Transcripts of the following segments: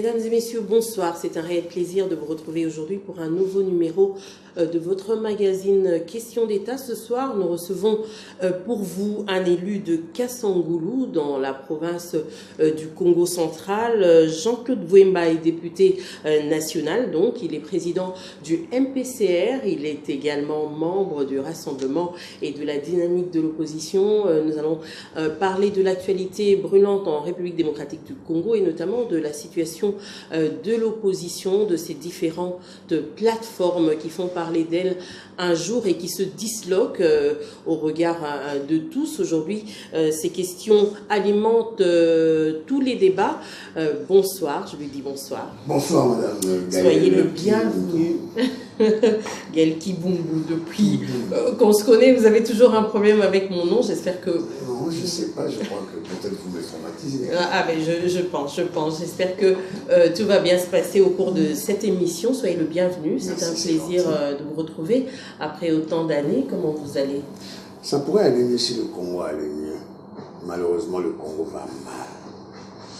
Mesdames et messieurs, bonsoir. C'est un réel plaisir de vous retrouver aujourd'hui pour un nouveau numéro de votre magazine Questions d'État. Ce soir, nous recevons pour vous un élu de Kassangoulou dans la province du Congo central. Jean-Claude Bouemba est député national, donc il est président du MPCR. Il est également membre du Rassemblement et de la dynamique de l'opposition. Nous allons parler de l'actualité brûlante en République démocratique du Congo et notamment de la situation de l'opposition, de ces différentes plateformes qui font parler d'elle un jour et qui se disloquent au regard de tous. Aujourd'hui, ces questions alimentent tous les débats. Bonsoir, je lui dis bonsoir. Bonsoir, madame. Soyez le bienvenu. Gaël Kibungu, depuis qu'on se connaît, vous avez toujours un problème avec mon nom. J'espère que... Non, je ne sais pas, je crois que peut-être vous me traumatisez. Ah, mais je pense. J'espère que tout va bien se passer au cours de cette émission. Soyez le bienvenu. C'est un plaisir de vous retrouver après autant d'années. Comment vous allez? Ça pourrait aller mieux si le Congo allait mieux. Malheureusement, le Congo va mal.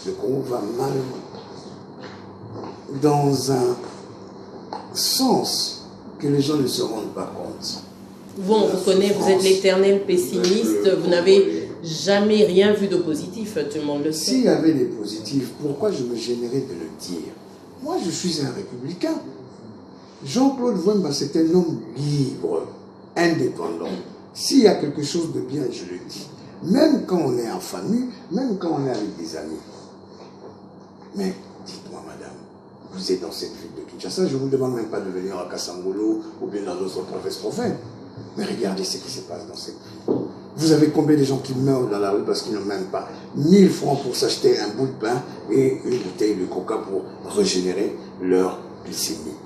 Le Congo va mal dans un sens que les gens ne se rendent pas compte. Vous, on vous connaît, vous êtes l'éternel pessimiste, vous n'avez jamais rien vu de positif, tout le monde le sait. S'il y avait des positifs, pourquoi je me gênerais de le dire? Moi, je suis un républicain. Jean-Claude Bouemba, c'est un homme libre, indépendant. S'il y a quelque chose de bien, je le dis. Même quand on est en famille, même quand on est avec des amis. Mais, dites-moi, madame, vous êtes dans cette ville de Kinshasa, je ne vous demande même pas de venir à Kassangoulou ou bien dans d'autres provinces profaines. Mais regardez ce qui se passe dans cette ville. Vous avez combien de gens qui meurent dans la rue parce qu'ils n'ont même pas 1000 francs pour s'acheter un bout de pain et une bouteille de coca pour régénérer leur glycémie.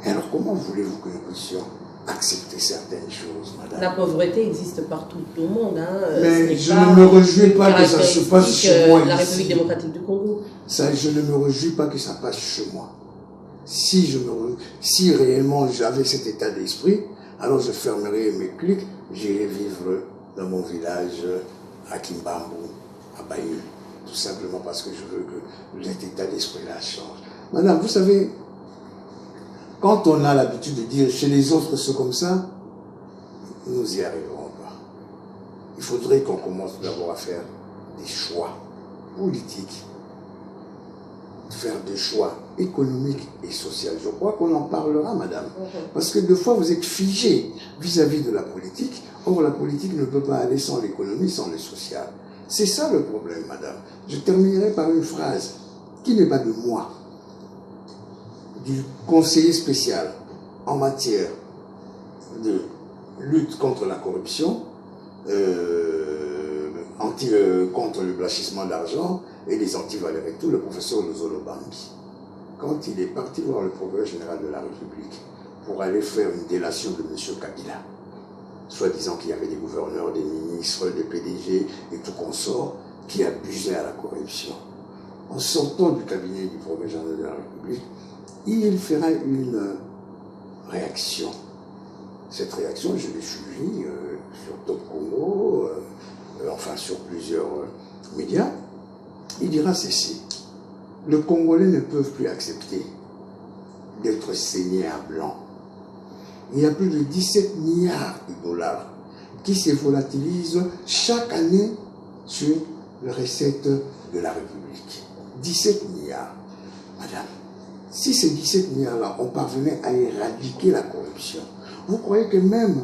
Et alors comment voulez-vous que nous puissions accepter certaines choses, madame? La pauvreté existe partout au monde. Hein. Mais je ne me réjouis pas que ça se passe chez moi. La République démocratique du Congo. Ça, je ne me réjouis pas que ça passe chez moi. Si réellement j'avais cet état d'esprit, alors je fermerai mes clics, j'irai vivre dans mon village à Kimbambu, à Bayou, tout simplement parce que je veux que cet état d'esprit-là change. Madame, vous savez, quand on a l'habitude de dire chez les autres c'est comme ça, nous n'y arriverons pas. Il faudrait qu'on commence d'abord à faire des choix politiques, faire des choix économiques et sociaux. Je crois qu'on en parlera, madame. Parce que des fois, vous êtes figé vis-à-vis de la politique. Or, la politique ne peut pas aller sans l'économie, sans le social. C'est ça le problème, madame. Je terminerai par une phrase qui n'est pas de moi, du conseiller spécial en matière de lutte contre la corruption, contre le blanchissement d'argent et les antivaleurs et tout, le professeur Lozolo Bambi. Quand il est parti voir le procureur général de la République pour aller faire une délation de M. Kabila, soi-disant qu'il y avait des gouverneurs, des ministres, des PDG et tout consort qui abusaient à la corruption. En sortant du cabinet du procureur général de la République, il fera une réaction. Cette réaction, je l'ai suivie sur Top Congo, enfin sur plusieurs médias. Il dira ceci: les Congolais ne peuvent plus accepter d'être saignés à blanc. Il y a plus de 17 milliards de dollars qui se volatilisent chaque année sur les recettes de la République. 17 milliards. Madame, si ces 17 milliards-là, on parvenait à éradiquer la corruption, vous croyez que même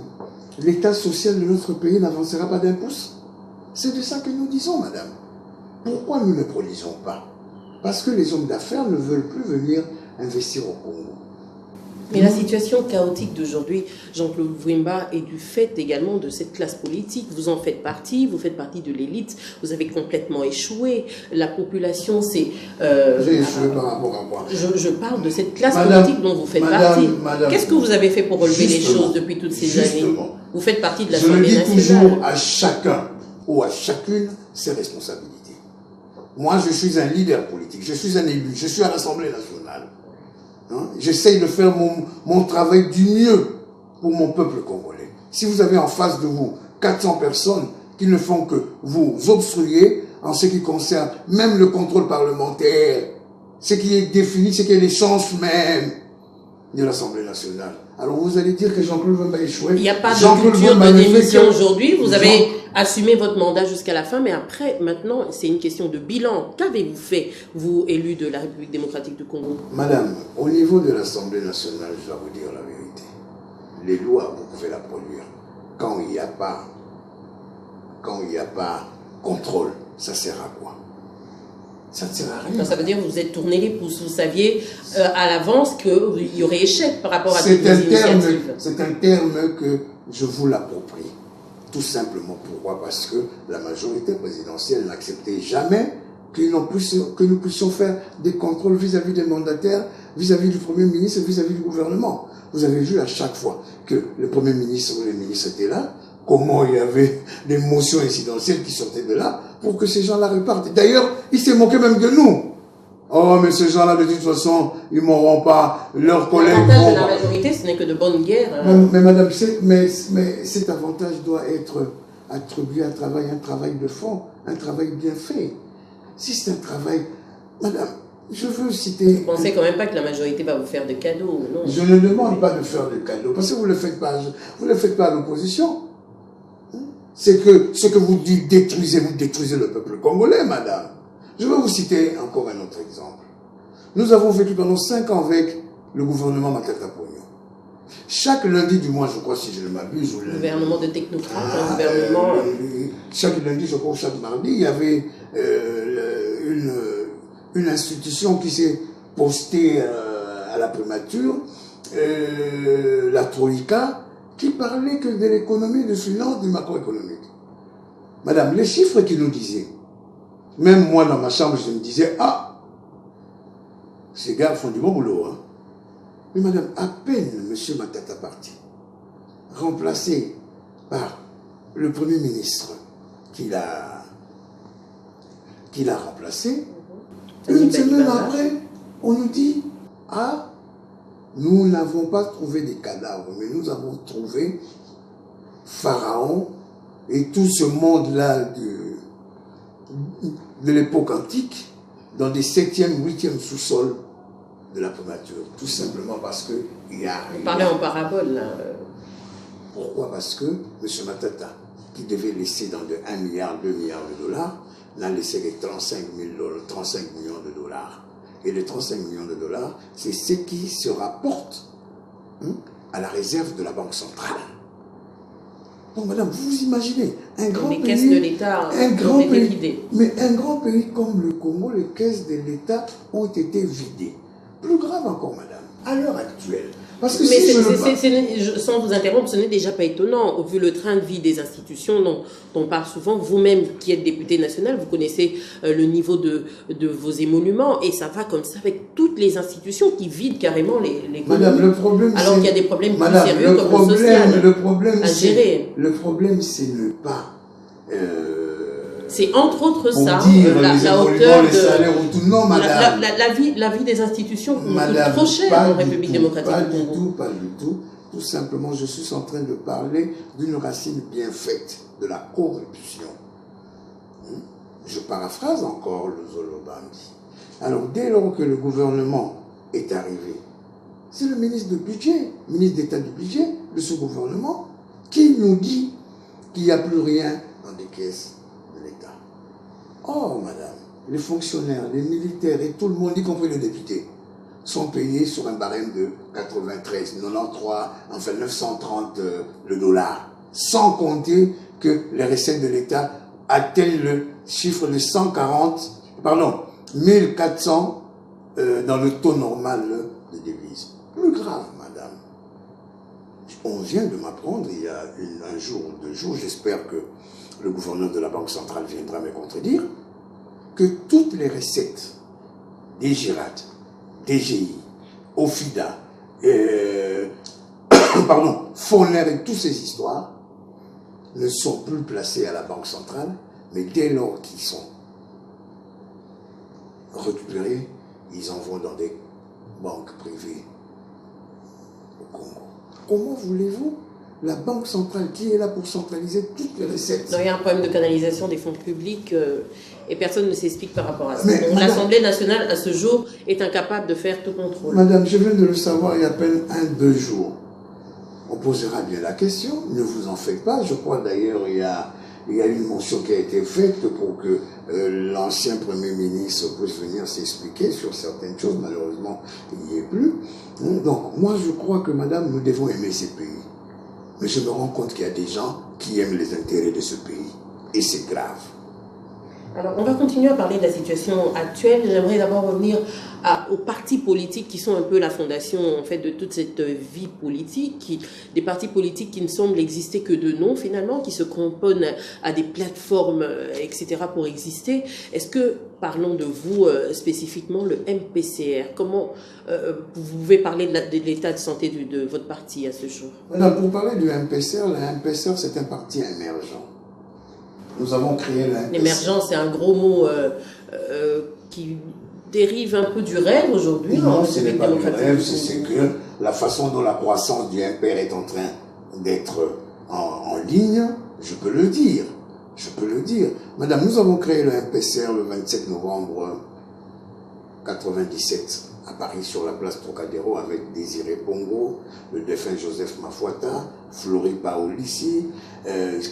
l'état social de notre pays n'avancera pas d'un pouce? C'est de ça que nous disons, madame. Pourquoi nous ne produisons pas? Parce que les hommes d'affaires ne veulent plus venir investir au Congo. Mais la situation chaotique d'aujourd'hui, Jean-Claude Bouemba, est du fait également de cette classe politique. Vous en faites partie, vous faites partie de l'élite, vous avez complètement échoué. La population, c'est... J'ai échoué par rapport à quoi? Je parle de cette classe politique dont vous faites partie. Qu'est-ce que vous avez fait pour relever les choses depuis toutes ces années? Vous faites partie de l'Assemblée nationale. Je le dis toujours à chacun ou à chacune ses responsabilités. Moi, je suis un leader politique, je suis un élu, je suis à l'Assemblée nationale. Hein? J'essaye de faire mon travail du mieux pour mon peuple congolais. Si vous avez en face de vous 400 personnes qui ne font que vous obstruer en ce qui concerne même le contrôle parlementaire, ce qui est défini, ce qui est l'essence même de l'Assemblée nationale. Alors vous allez dire que Jean-Claude Wemba a échoué. Il n'y a pas de culture de démission aujourd'hui. Vous avez assumé votre mandat jusqu'à la fin, mais après, maintenant, c'est une question de bilan. Qu'avez-vous fait, vous, élu de la République démocratique du Congo? Madame, au niveau de l'Assemblée nationale, je dois vous dire la vérité. Les lois, vous pouvez la produire. Quand il n'y a pas contrôle, ça sert à quoi? Ça ne sert à rien. Ça veut dire que vous êtes tourné les pouces. Vous saviez à l'avance qu'il y aurait échec par rapport à toutes les initiatives. C'est un terme que je vous l'approprie. Tout simplement. Pourquoi? Parce que la majorité présidentielle n'acceptait jamais que nous puissions faire des contrôles vis-à-vis des mandataires, vis-à-vis du Premier ministre, vis-à-vis du gouvernement. Vous avez vu à chaque fois que le Premier ministre ou les ministres étaient là, comment il y avait des motions incidentielles qui sortaient de là pour que ces gens-là repartent. D'ailleurs, ils se moquaient même de nous. Oh, mais ces gens-là, de toute façon, ils ne m'auront pas, leurs collègues. L'avantage de la majorité, ce n'est que de bonne guerre. Mais madame, mais cet avantage doit être attribué à un travail de fond, un travail bien fait. Si c'est un travail... Madame, je veux citer... Vous ne pensez quand même pas que la majorité va vous faire de cadeaux, non? Je ne demande pas de faire de cadeaux, parce que vous ne le faites pas à l'opposition. C'est que ce que vous dites, vous détruisez le peuple congolais, madame. Je vais vous citer encore un autre exemple. Nous avons vécu pendant 5 ans avec le gouvernement Matata Ponyo. Chaque lundi du mois, je crois, si je ne m'abuse, le gouvernement de technocrates, un gouvernement... chaque lundi, je crois, chaque mardi, il y avait une institution qui s'est postée à la primature, la Troïka, qui parlait que de l'économie, de finance, du macroéconomique. Madame, les chiffres qu'ils nous disaient, même moi dans ma chambre, je me disais, ah, ces gars font du bon boulot. Hein. Mais madame, à peine M. Matata parti, remplacé par le Premier ministre qui l'a remplacé, une semaine après, on nous dit, ah, nous n'avons pas trouvé des cadavres, mais nous avons trouvé Pharaon et tout ce monde-là de l'époque antique dans des 7e, 8e sous-sols de la primature. Tout simplement parce qu'il y a... Vous parlez en parabole, là. Pourquoi? Parce que M. Matata, qui devait laisser dans de 1 milliard, 2 milliards de dollars, n'a laissé que 35 millions de dollars. Et les 35 millions de dollars, c'est ce qui se rapporte à la réserve de la Banque centrale. Donc, madame, vous imaginez, un grand pays... Les caisses de l'État ont été vidées. Mais un grand pays comme le Congo, les caisses de l'État ont été vidées. Plus grave encore, madame, à l'heure actuelle. Parce que sans vous interrompre, ce n'est déjà pas étonnant, vu le train de vie des institutions dont on parle souvent. Vous-même, qui êtes député national, vous connaissez le niveau de vos émoluments, et ça va comme ça avec toutes les institutions qui vident carrément les Madame, le problème, alors qu'il y a des problèmes plus sérieux comme le social à gérer. Le problème, c'est ne pas... c'est entre autres ça, la hauteur de la vie des institutions coûte trop cher en République démocratique du Congo. Pas du tout. Tout simplement, je suis en train de parler d'une racine bien faite, de la corruption. Je paraphrase encore le Zolobambi. Alors, dès lors que le gouvernement est arrivé, c'est le ministre du budget, ministre d'État du budget de ce gouvernement, qui nous dit qu'il n'y a plus rien dans des caisses de l'État. Or, madame, les fonctionnaires, les militaires et tout le monde, y compris les députés, sont payés sur un barème de 93, 93, enfin 930 le dollar, sans compter que les recettes de l'État atteignent le chiffre de 1400 dans le taux normal de devises. Plus grave, madame. On vient de m'apprendre il y a un jour ou 2 jours, j'espère que le gouverneur de la Banque centrale viendra me contredire, que toutes les recettes des GIRAD, DGI, OFIDA, Foner et toutes ces histoires ne sont plus placées à la Banque centrale, mais dès lors qu'ils sont récupérés, ils en vont dans des banques privées au Congo. Comment voulez-vous la Banque centrale qui est là pour centraliser toutes les recettes. Donc, il y a un problème de canalisation des fonds publics et personne ne s'explique par rapport à ça. L'Assemblée nationale, à ce jour, est incapable de faire tout contrôle. Madame, je viens de le savoir il y a à peine 1-2 jours. On posera bien la question, ne vous en faites pas. Je crois d'ailleurs il y a une mention qui a été faite pour que l'ancien Premier ministre puisse venir s'expliquer sur certaines choses. Malheureusement, il n'y est plus. Donc, moi, je crois que, madame, nous devons aimer ces pays. Mais je me rends compte qu'il y a des gens qui aiment les intérêts de ce pays. Et c'est grave. Alors, on va continuer à parler de la situation actuelle. J'aimerais d'abord revenir aux partis politiques qui sont un peu la fondation en fait de toute cette vie politique, des partis politiques qui ne semblent exister que de nom finalement, qui se composent à des plateformes, etc. pour exister. Est-ce que, parlons de vous spécifiquement, le MPCR, comment vous pouvez parler de l'état de santé de votre parti à ce jour? Madame, pour parler du MPCR, le MPCR c'est un parti émergent. Nous avons créé le MPCR. L'émergent, c'est un gros mot qui dérive un peu du rêve aujourd'hui. Non, ce n'est pas du rêve, c'est que la façon dont la croissance du MPR est en train d'être en ligne, je peux le dire. Je peux le dire. Madame, nous avons créé le MPCR le 27 novembre 1997 à Paris sur la place Trocadéro avec Désiré Pongo, le défunt Joseph Mafuata, Flori Paolissi,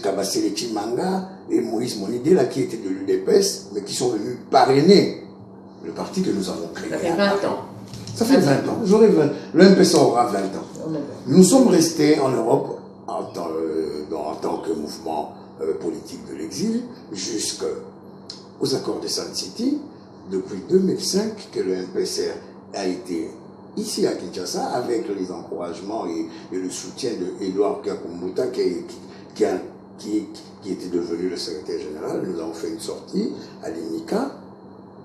Kabasele Chimanga et Moïse Monidela qui étaient de l'UDPS mais qui sont venus parrainer le parti que nous avons créé. Ça fait 20 ans. Ça fait 20 ans. Le MPCR aura 20 ans. Nous sommes restés en Europe en tant que mouvement politique de l'exil jusqu'aux accords de Sun City depuis 2005 que le MPCR a été ici à Kinshasa avec les encouragements et le soutien de Edouard Kakumbuta qui était devenu le secrétaire général. Nous avons fait une sortie à l'INICA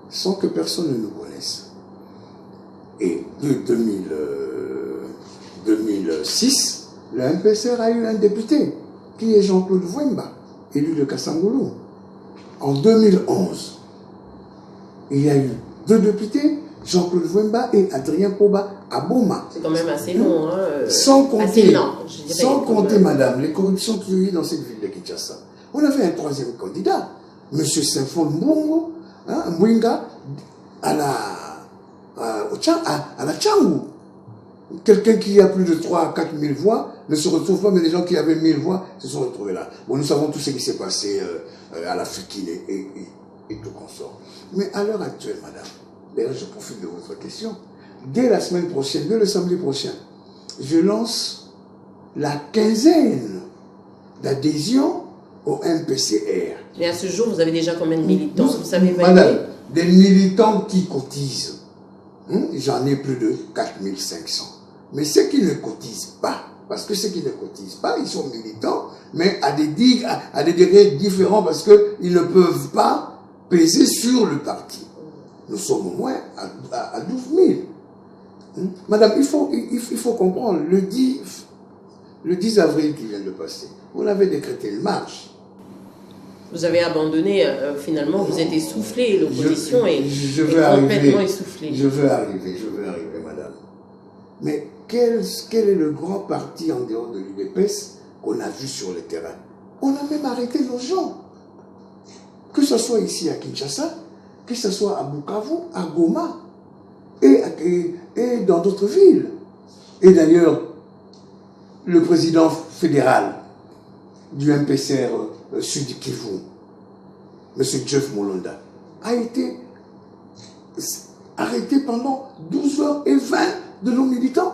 sans que personne ne nous connaisse. Et de 2006, le MPCR a eu un député qui est Jean-Claude Vwemba, élu de Kassangoulou. En 2011, il y a eu 2 députés, Jean-Claude Vwemba et Adrien Poba à Boma. C'est quand même assez long. Sans compter, assez madame, les corruptions qu'il y a eu dans cette ville de Kinshasa. On avait un 3e candidat, M. Symphone Mbongo, Mwinga, à la Tchangou. Quelqu'un qui a plus de 3 à 4 000 voix ne se retrouve pas, mais les gens qui avaient 1000 voix se sont retrouvés là. Bon, nous savons tout ce qui s'est passé à la Fukine et tout consort. Mais à l'heure actuelle, madame, d'ailleurs je profite de votre question, dès la semaine prochaine, dès le samedi prochain, je lance la 15e d'adhésion au MPCR. Et à ce jour, vous avez déjà combien de militants? Vous savez, madame, des militants qui cotisent, j'en ai plus de 4500. Mais ceux qui ne cotisent pas, parce que ceux qui ne cotisent pas, ils sont militants, mais à des degrés différents parce qu'ils ne peuvent pas peser sur le parti. Nous sommes au moins à 12 000. Madame, il faut comprendre, le 10 avril qui vient de passer, on avait décrété une marche. Vous avez abandonné, finalement, vous êtes essoufflé, l'opposition est complètement essoufflée. Je veux arriver, madame. Mais quel est le grand parti en dehors de l'UDPS qu'on a vu sur le terrain? On a même arrêté nos gens. Que ce soit ici à Kinshasa, que ce soit à Bukavu, à Goma et dans d'autres villes. Et d'ailleurs, le président fédéral du MPCR Sud Kivu, M. Jeff Molonda, a été arrêté pendant 12h20 de nos militants.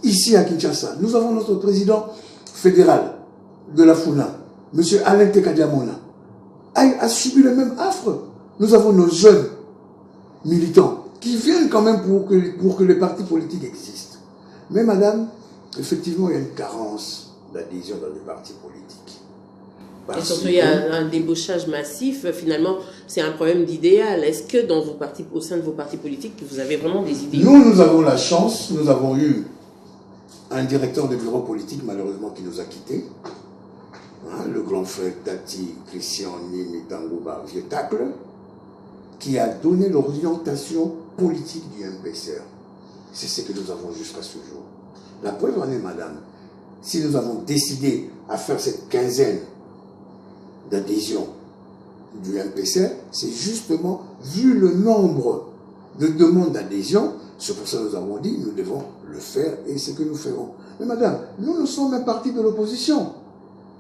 Ici à Kinshasa, nous avons notre président fédéral de la FUNA, M. Alain Tekadiamona, a subi le même affre. Nous avons nos jeunes militants qui viennent quand même pour que les partis politiques existent. Mais madame, effectivement, il y a une carence d'adhésion dans les partis politiques. Et surtout, il y a un débauchage massif. Finalement, c'est un problème d'idéal. Est-ce que dans au sein de vos partis politiques, vous avez vraiment des idées? Nous avons la chance, nous avons eu un directeur de bureau politique, malheureusement, qui nous a quittés. Le grand frère Tati Christian Nimitanguba Vietacle, qui a donné l'orientation politique du MPCR. C'est ce que nous avons jusqu'à ce jour. La preuve en est, madame, si nous avons décidé à faire cette quinzaine d'adhésion du MPCR, c'est justement, vu le nombre de demandes d'adhésion, c'est pour ça que nous avons dit, nous devons le faire et c'est ce que nous ferons. Mais madame, nous sommes un parti de l'opposition.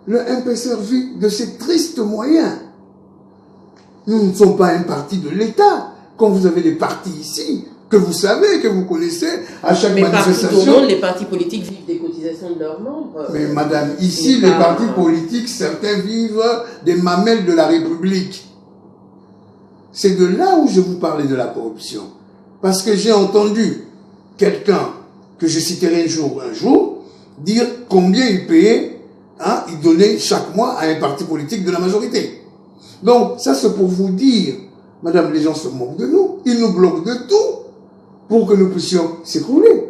Le MPCR vit de ses tristes moyens. Nous ne sommes pas un parti de l'État. Quand vous avez des partis ici, que vous savez, que vous connaissez, à chaque manifestation... Mais partout au monde, les partis politiques vivent des cotisations de leurs membres. Mais madame, ici, les partis politiques, certains vivent des mamelles de la République. C'est de là où je vous parlais de la corruption. Parce que j'ai entendu quelqu'un, que je citerai un jour, dire combien il payait, hein, il donnait chaque mois à un parti politique de la majorité. Donc, ça c'est pour vous dire, madame, les gens se moquent de nous, ils nous bloquent de tout pour que nous puissions s'écrouler.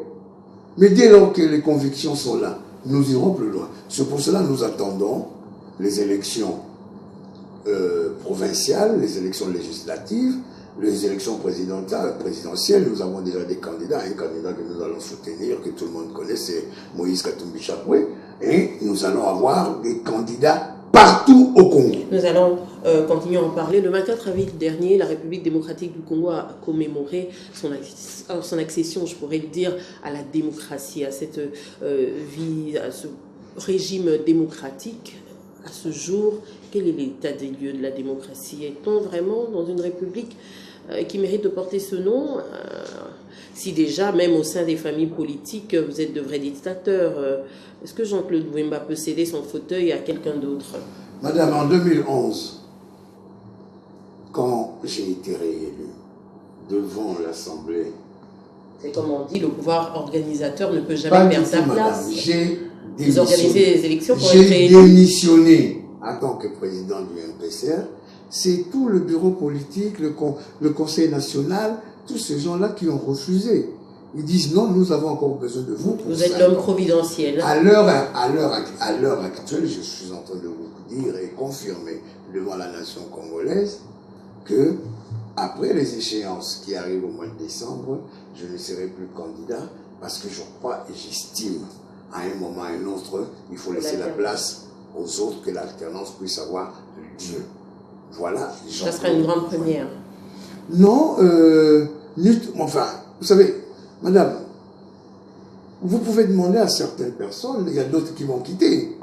Mais dès lors que les convictions sont là, nous irons plus loin. C'est pour cela que nous attendons les élections provinciales, les élections législatives, les élections présidentielles. Nous avons déjà des candidats, un candidat que nous allons soutenir, que tout le monde connaît, c'est Moïse Katumbi Chapwe, et nous allons avoir des candidats partout au Congo. Nous allons continuer à en parler. Le 24 avril dernier, la République démocratique du Congo a commémoré son accession, je pourrais le dire, à la démocratie, à cette vie, à ce régime démocratique. À ce jour, quel est l'état des lieux de la démocratie? Est-on vraiment dans une république qui mérite de porter ce nom? Si déjà, même au sein des familles politiques, vous êtes de vrais dictateurs, est-ce que Jean-Claude Wemba peut céder son fauteuil à quelqu'un d'autre? Madame, en 2011, quand j'ai été réélu devant l'Assemblée... C'est comme on dit, le pouvoir organisateur ne peut jamais perdre sa place. Vous organisez les élections pour être réélu. J'ai démissionné en tant que président du MPCR. C'est tout le bureau politique, le conseil national, tous ces gens-là qui ont refusé. Ils disent non, nous avons encore besoin de vous. Vous êtes l'homme providentiel. À l'heure actuelle, je suis en train de vous dire et confirmer devant la nation congolaise que après les échéances qui arrivent au mois de décembre, je ne serai plus candidat parce que je crois et j'estime à un moment ou à un autre, il faut laisser la place aux autres, que l'alternance puisse avoir lieu. Voilà. Ça sera une grande première. Non, enfin, vous savez, madame, vous pouvez demander à certaines personnes, il y a d'autres qui vont quitter,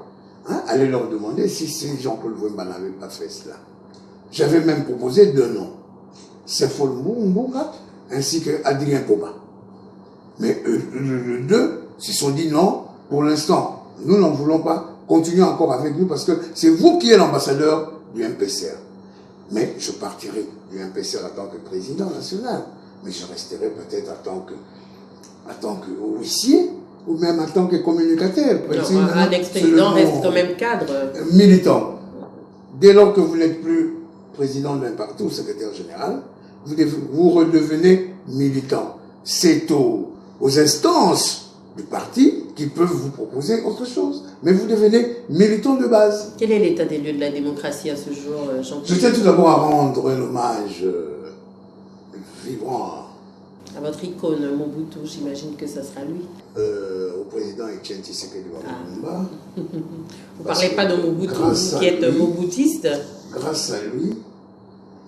hein, allez leur demander si Jean-Paul Wemba n'avait pas fait cela. J'avais même proposé deux noms, Sefol Mbunga ainsi que Adrien Poba. Mais les deux se sont dit non, pour l'instant, nous n'en voulons pas, continuez encore avec nous parce que c'est vous qui êtes l'ambassadeur du MPCR. Mais je partirai du MPCR en tant que président national, mais je resterai peut-être en tant que huissier ou même en tant que communicateur. Un ex-président reste quand même cadre. Militant. Dès lors que vous n'êtes plus président d'un parti ou secrétaire général, vous redevenez militant. C'est aux instances du parti qui peuvent vous proposer autre chose. Mais vous devenez militant de base. Quel est l'état des lieux de la démocratie à ce jour, Jean-Claude? Je tiens tout d'abord à rendre un hommage vibrant à votre icône, Mobutu, j'imagine que ça sera lui. Au président Etienne Tshisekedi Lumumba. Vous ne parlez pas de Mobutu, qui est mobutiste. Grâce à lui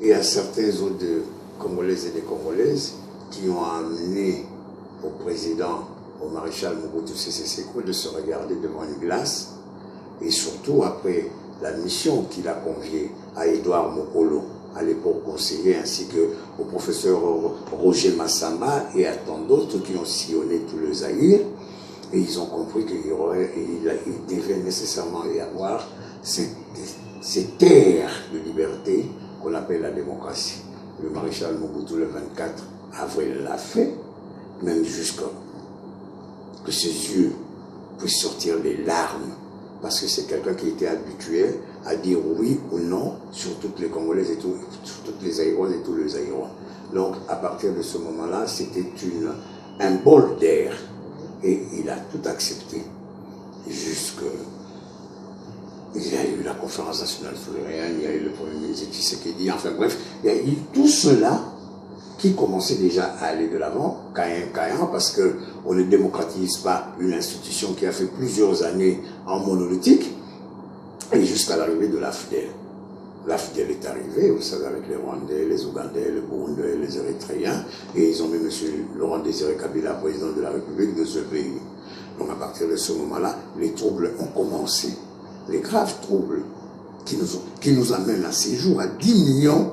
et à certains autres Congolaises et des Congolaises qui ont amené au président, au maréchal Mobutu Sese Seko, de se regarder devant une glace, et surtout après la mission qu'il a confiée à Édouard Mokolo, à l'époque conseiller, ainsi qu'au professeur Roger Massamba et à tant d'autres qui ont sillonné tout le Zaïre, et ils ont compris qu'il devait nécessairement y avoir ces terres de liberté qu'on appelle la démocratie. Le maréchal Mobutu, le 24 avril, l'a fait, même jusqu'à que ses yeux puissent sortir les larmes, parce que c'est quelqu'un qui était habitué à dire oui ou non sur toutes les Congolaises et sur toutes les Zaïroises et tous les Zaïrois. Donc, à partir de ce moment-là, c'était un bol d'air. Et il a tout accepté. Il y a eu la conférence nationale souveraine, il y a eu le premier ministre Tshisekedi, enfin bref, il y a eu tout cela qui commençait déjà à aller de l'avant, caillant, parce qu'on ne démocratise pas une institution qui a fait plusieurs années en monolithique, et jusqu'à l'arrivée de l'AFDEL. L'AFDEL est arrivé, vous savez, avec les Rwandais, les Ougandais, les Burundais, les Érythréens, et ils ont mis M. Laurent Désiré Kabila, président de la République de ce pays. Donc à partir de ce moment-là, les troubles ont commencé. Les graves troubles qui nous amènent à ces jours à 10 millions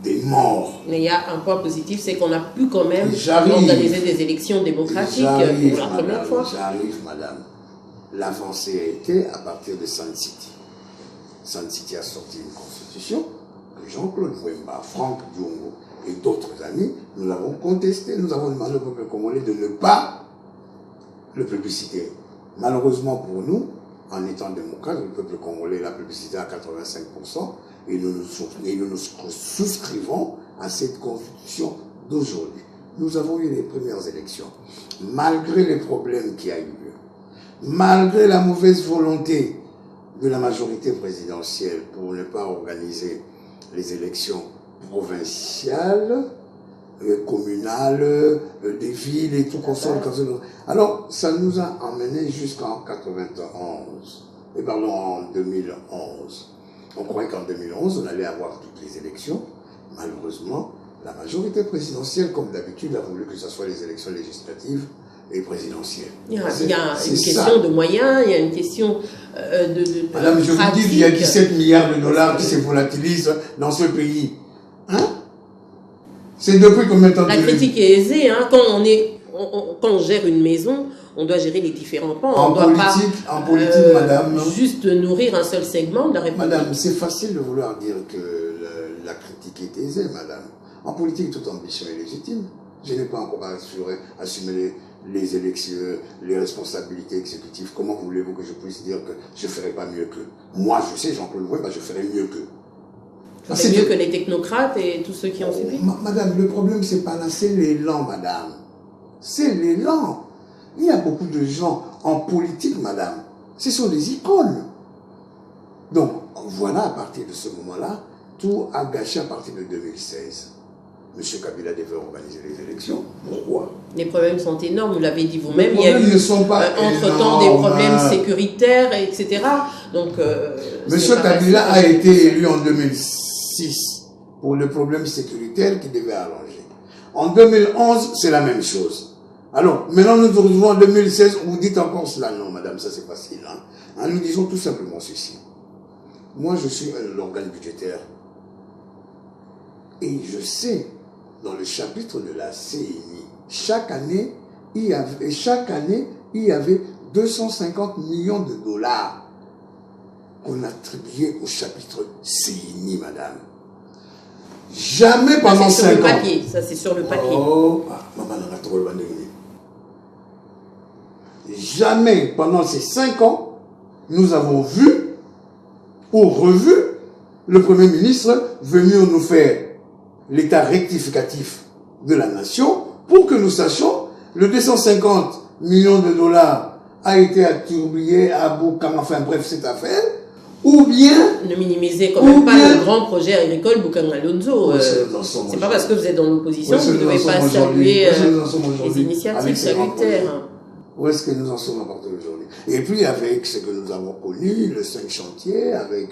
de morts. Mais il y a un point positif, c'est qu'on a pu quand même organiser des élections démocratiques pour la première fois. J'arrive, madame. L'avancée a été à partir de Sun City. Sun City a sorti une constitution que Jean-Claude Wemba, Franck Diongo et d'autres amis, nous l'avons contesté. Nous avons demandé au peuple congolais de ne pas le plébisciter. Malheureusement pour nous, en étant démocrate, le peuple congolais l'a plébiscité à 85%, et nous nous souscrivons à cette constitution d'aujourd'hui. Nous avons eu les premières élections. Malgré les problèmes qui ont eu lieu, malgré la mauvaise volonté de la majorité présidentielle pour ne pas organiser les élections provinciales, communales, des villes et tout consort. Alors, ça nous a emmenés jusqu'en 2011. On croyait qu'en 2011, on allait avoir toutes les élections. Malheureusement, la majorité présidentielle, comme d'habitude, a voulu que ce soit les élections législatives et présidentielles. Il y a une question de moyens, il y a une question de Madame, je vous dis qu'il y a 17 milliards de dollars qui se volatilisent dans ce pays. Hein? C'est depuis combien de temps? La critique est aisée. Hein? Quand on gère une maison, on doit gérer les différents pans. En politique, madame, juste nourrir un seul segment de la République. Madame, c'est facile de vouloir dire que la critique est aisée, madame. En politique, toute ambition est légitime. Je n'ai pas encore assumé les élections, les responsabilités exécutives. Comment voulez-vous que je puisse dire que je ne ferai pas mieux qu'eux? Moi, je sais, Jean-Claude Wemba, je ferai mieux qu'eux. C'est mieux que les technocrates et tous ceux qui ont suivi. Madame, le problème, c'est pas là, c'est l'élan, madame. C'est l'élan. Il y a beaucoup de gens en politique, madame. Ce sont des icônes. Donc, voilà, à partir de ce moment-là, tout a gâché à partir de 2016. M. Kabila devait organiser les élections. Pourquoi? Les problèmes sont énormes, vous l'avez dit vous-même. Il y a eu, énormes, entre-temps, des problèmes sécuritaires, etc. Donc, M. Kabila a été élu en 2006 pour le problème sécuritaire qu'il devait arranger. En 2011, c'est la même chose. Alors, maintenant, nous nous retrouvons en 2016, vous dites encore cela. Non, madame, ça c'est facile. Hein? Nous disons tout simplement ceci. Moi, je suis l'organe budgétaire. Et je sais, dans le chapitre de la CNI, chaque année, il y avait 250 millions de dollars qu'on attribuait au chapitre CNI, madame. Jamais pendant 5 ans. Ça, c'est sur le papier. Oh, maman, on a trop le jamais pendant ces 5 ans, nous avons vu ou revu le Premier ministre venir nous faire l'état rectificatif de la nation pour que nous sachions le 250 millions de dollars a été attribué à Boukama, enfin bref, cette affaire, ou bien... Ne minimisez quand même pas le grand projet agricole Boukangalonzo. C'est pas parce que vous êtes dans l'opposition que vous ne devez pas saluer les initiatives salutaires. Où est-ce que nous en sommes à partir d'aujourd'hui? Et puis avec ce que nous avons connu, le 5 chantiers, avec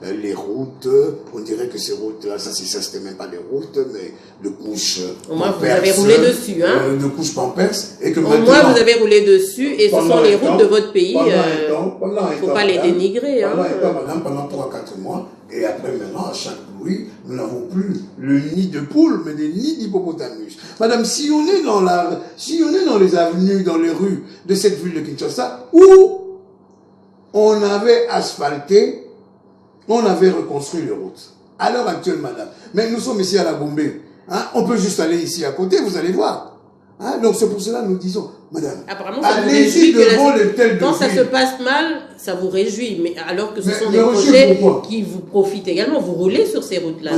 les routes, on dirait que ces routes-là, ça c'était même pas des routes, mais de couches au moins vous avez roulé dessus, hein? De couches pampers. Et que au moins vous avez roulé dessus, et ce sont les routes de votre pays, il ne faut pas les dénigrer. Pendant 3-4 mois, et après maintenant, à chaque pluie, nous n'avons plus le nid de poule, mais des nids d'hippopotamus. Madame, si on est dans les avenues, dans les rues de cette ville de Kinshasa, où on avait asphalté, on avait reconstruit les routes. À l'heure actuelle, madame. Mais nous sommes ici à la Gombe. Hein, on peut juste aller ici à côté, vous allez voir. Hein, donc c'est pour cela que nous disons, madame, allez-y devant le tel de quand ça se passe mal, ça vous réjouit, mais alors que ce sont des projets qui vous profitent également. Vous roulez sur ces routes-là,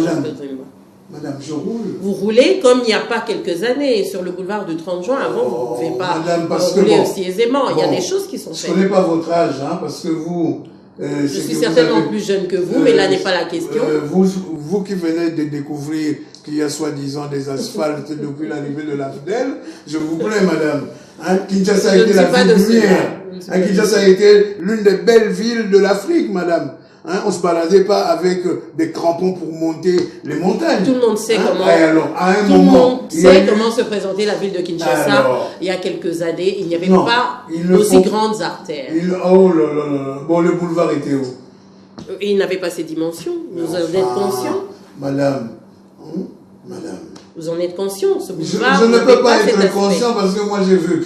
madame, je roule. Vous roulez comme il n'y a pas quelques années sur le boulevard du 30 juin. Avant, vous ne pouvez pas rouler aussi aisément. Il y a des choses qui sont faites. Je ne connais pas votre âge, hein, parce que vous, Je suis certainement plus jeune que vous, mais là n'est pas la question. Vous qui venez de découvrir qu'il y a soi-disant des asphaltes depuis l'arrivée de l'AFDEL, je vous plaît, madame. Hein, Kinshasa a été la ville lumière. Hein, Kinshasa a été l'une des belles villes de l'Afrique, madame. Hein, on ne se baladait pas avec des crampons pour monter les montagnes. Tout le monde sait comment. Alors, à un tout moment, le monde sait comment se présentait la ville de Kinshasa. Alors, il y a quelques années, il n'y avait pas aussi grandes artères. Oh là là là. Bon, le boulevard était où? Il n'avait pas ces dimensions. Vous en êtes conscient? Madame, madame. Vous en êtes conscient, ce boulevard? Je ne peux pas être conscient parce que moi j'ai vu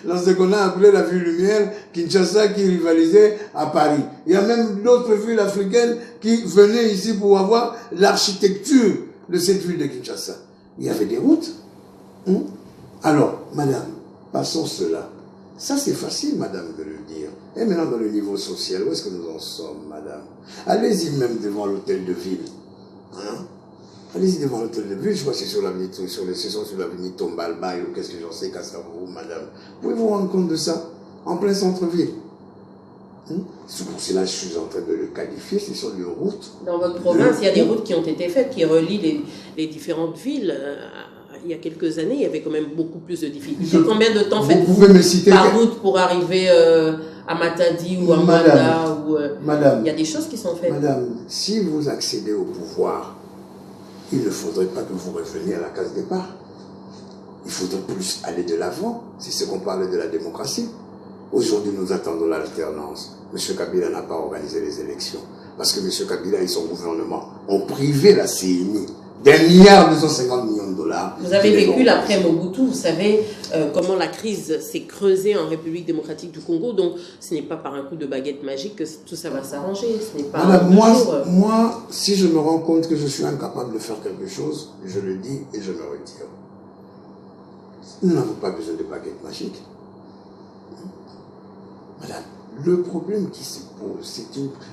dans ce qu'on a appelé la ville lumière, Kinshasa qui rivalisait à Paris. Il y a même d'autres villes africaines qui venaient ici pour avoir l'architecture de cette ville de Kinshasa. Il y avait des routes. Alors, madame, passons cela. Ça c'est facile, madame, de le dire. Et maintenant dans le niveau social, où est-ce que nous en sommes, madame? Allez-y même devant l'hôtel de ville. Hein? Allez-y devant l'hôtel de ville, je crois que c'est sur l'avenue Tombalba ou qu'est-ce que j'en sais, Kassabou, madame. Pouvez-vous vous rendre compte de ça? En plein centre-ville. C'est pour cela que je suis en train de le qualifier, c'est sur les routes. Dans votre province, il y a des routes qui ont été faites, qui relient les différentes villes. Il y a quelques années, il y avait quand même beaucoup plus de difficultés. Combien de temps faites-vous par route pour arriver à Matadi ou à Manda Madame, il y a des choses qui sont faites. Madame, si vous accédez au pouvoir, il ne faudrait pas que vous reveniez à la case départ. Il faudrait plus aller de l'avant. C'est ce qu'on parlait de la démocratie. Aujourd'hui, nous attendons l'alternance. M. Kabila n'a pas organisé les élections. Parce que M. Kabila et son gouvernement ont privé la CNI d'1,250 milliard de dollars. Vous avez vécu l'après Mobutu. Vous savez comment la crise s'est creusée en République démocratique du Congo. Donc, ce n'est pas par un coup de baguette magique que tout ça va s'arranger. Ce n'est pas Madame, moi, si je me rends compte que je suis incapable de faire quelque chose, je le dis et je me retire. Nous n'avons pas besoin de baguette magique. Madame, le problème qui se pose,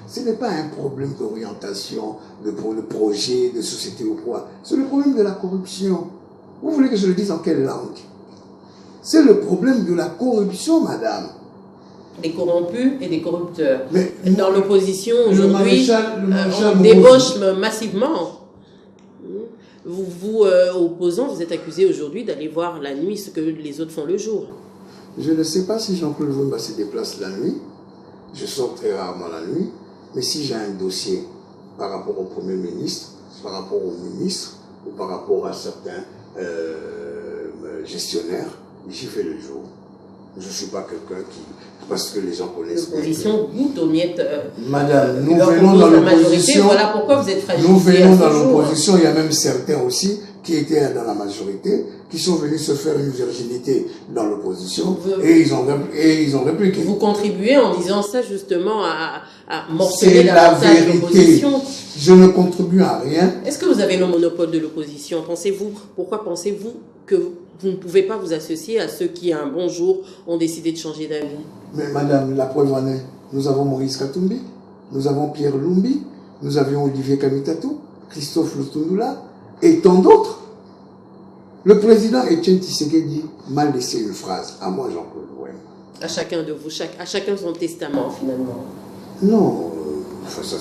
ce n'est pas un problème d'orientation, de projet, de société au pouvoir. C'est le problème de la corruption. Vous voulez que je le dise en quelle langue? C'est le problème de la corruption, madame. Des corrompus et des corrupteurs. Mais dans l'opposition, aujourd'hui, on débauche massivement. Vous, opposants, vous êtes accusé aujourd'hui d'aller voir la nuit ce que les autres font le jour. Je ne sais pas si Jean-Claude Vumba se déplace la nuit. Je sors très rarement la nuit. Mais si j'ai un dossier par rapport au Premier ministre, par rapport au ministre, ou par rapport à certains gestionnaires, j'y fais le jour. Je ne suis pas quelqu'un qui... Parce que les gens connaissent... L'opposition goûte aux miettes... Madame, nous venons dans l'opposition... Voilà pourquoi vous êtes fragilisé. Nous venons dans l'opposition, il y a même certains aussi qui étaient dans la majorité, qui sont venus se faire une virginité dans l'opposition, et ils ont répliqué. Vous contribuez en disant ça justement à morceler davantage l'opposition. Je ne contribue à rien. Est-ce que vous avez le monopole de l'opposition? Pourquoi pensez-vous que vous ne pouvez pas vous associer à ceux qui, un bon jour, ont décidé de changer d'avis? Mais madame, la preuve en est, nous avons Maurice Katumbi, nous avons Pierre Lumbi, nous avions Olivier Kamitatou, Christophe Lutundula, et tant d'autres. Le président Etienne Tshisekedi m'a laissé une phrase, à moi Jean-Claude Wem. À chacun de vous, à chacun son testament finalement. Non, enfin ça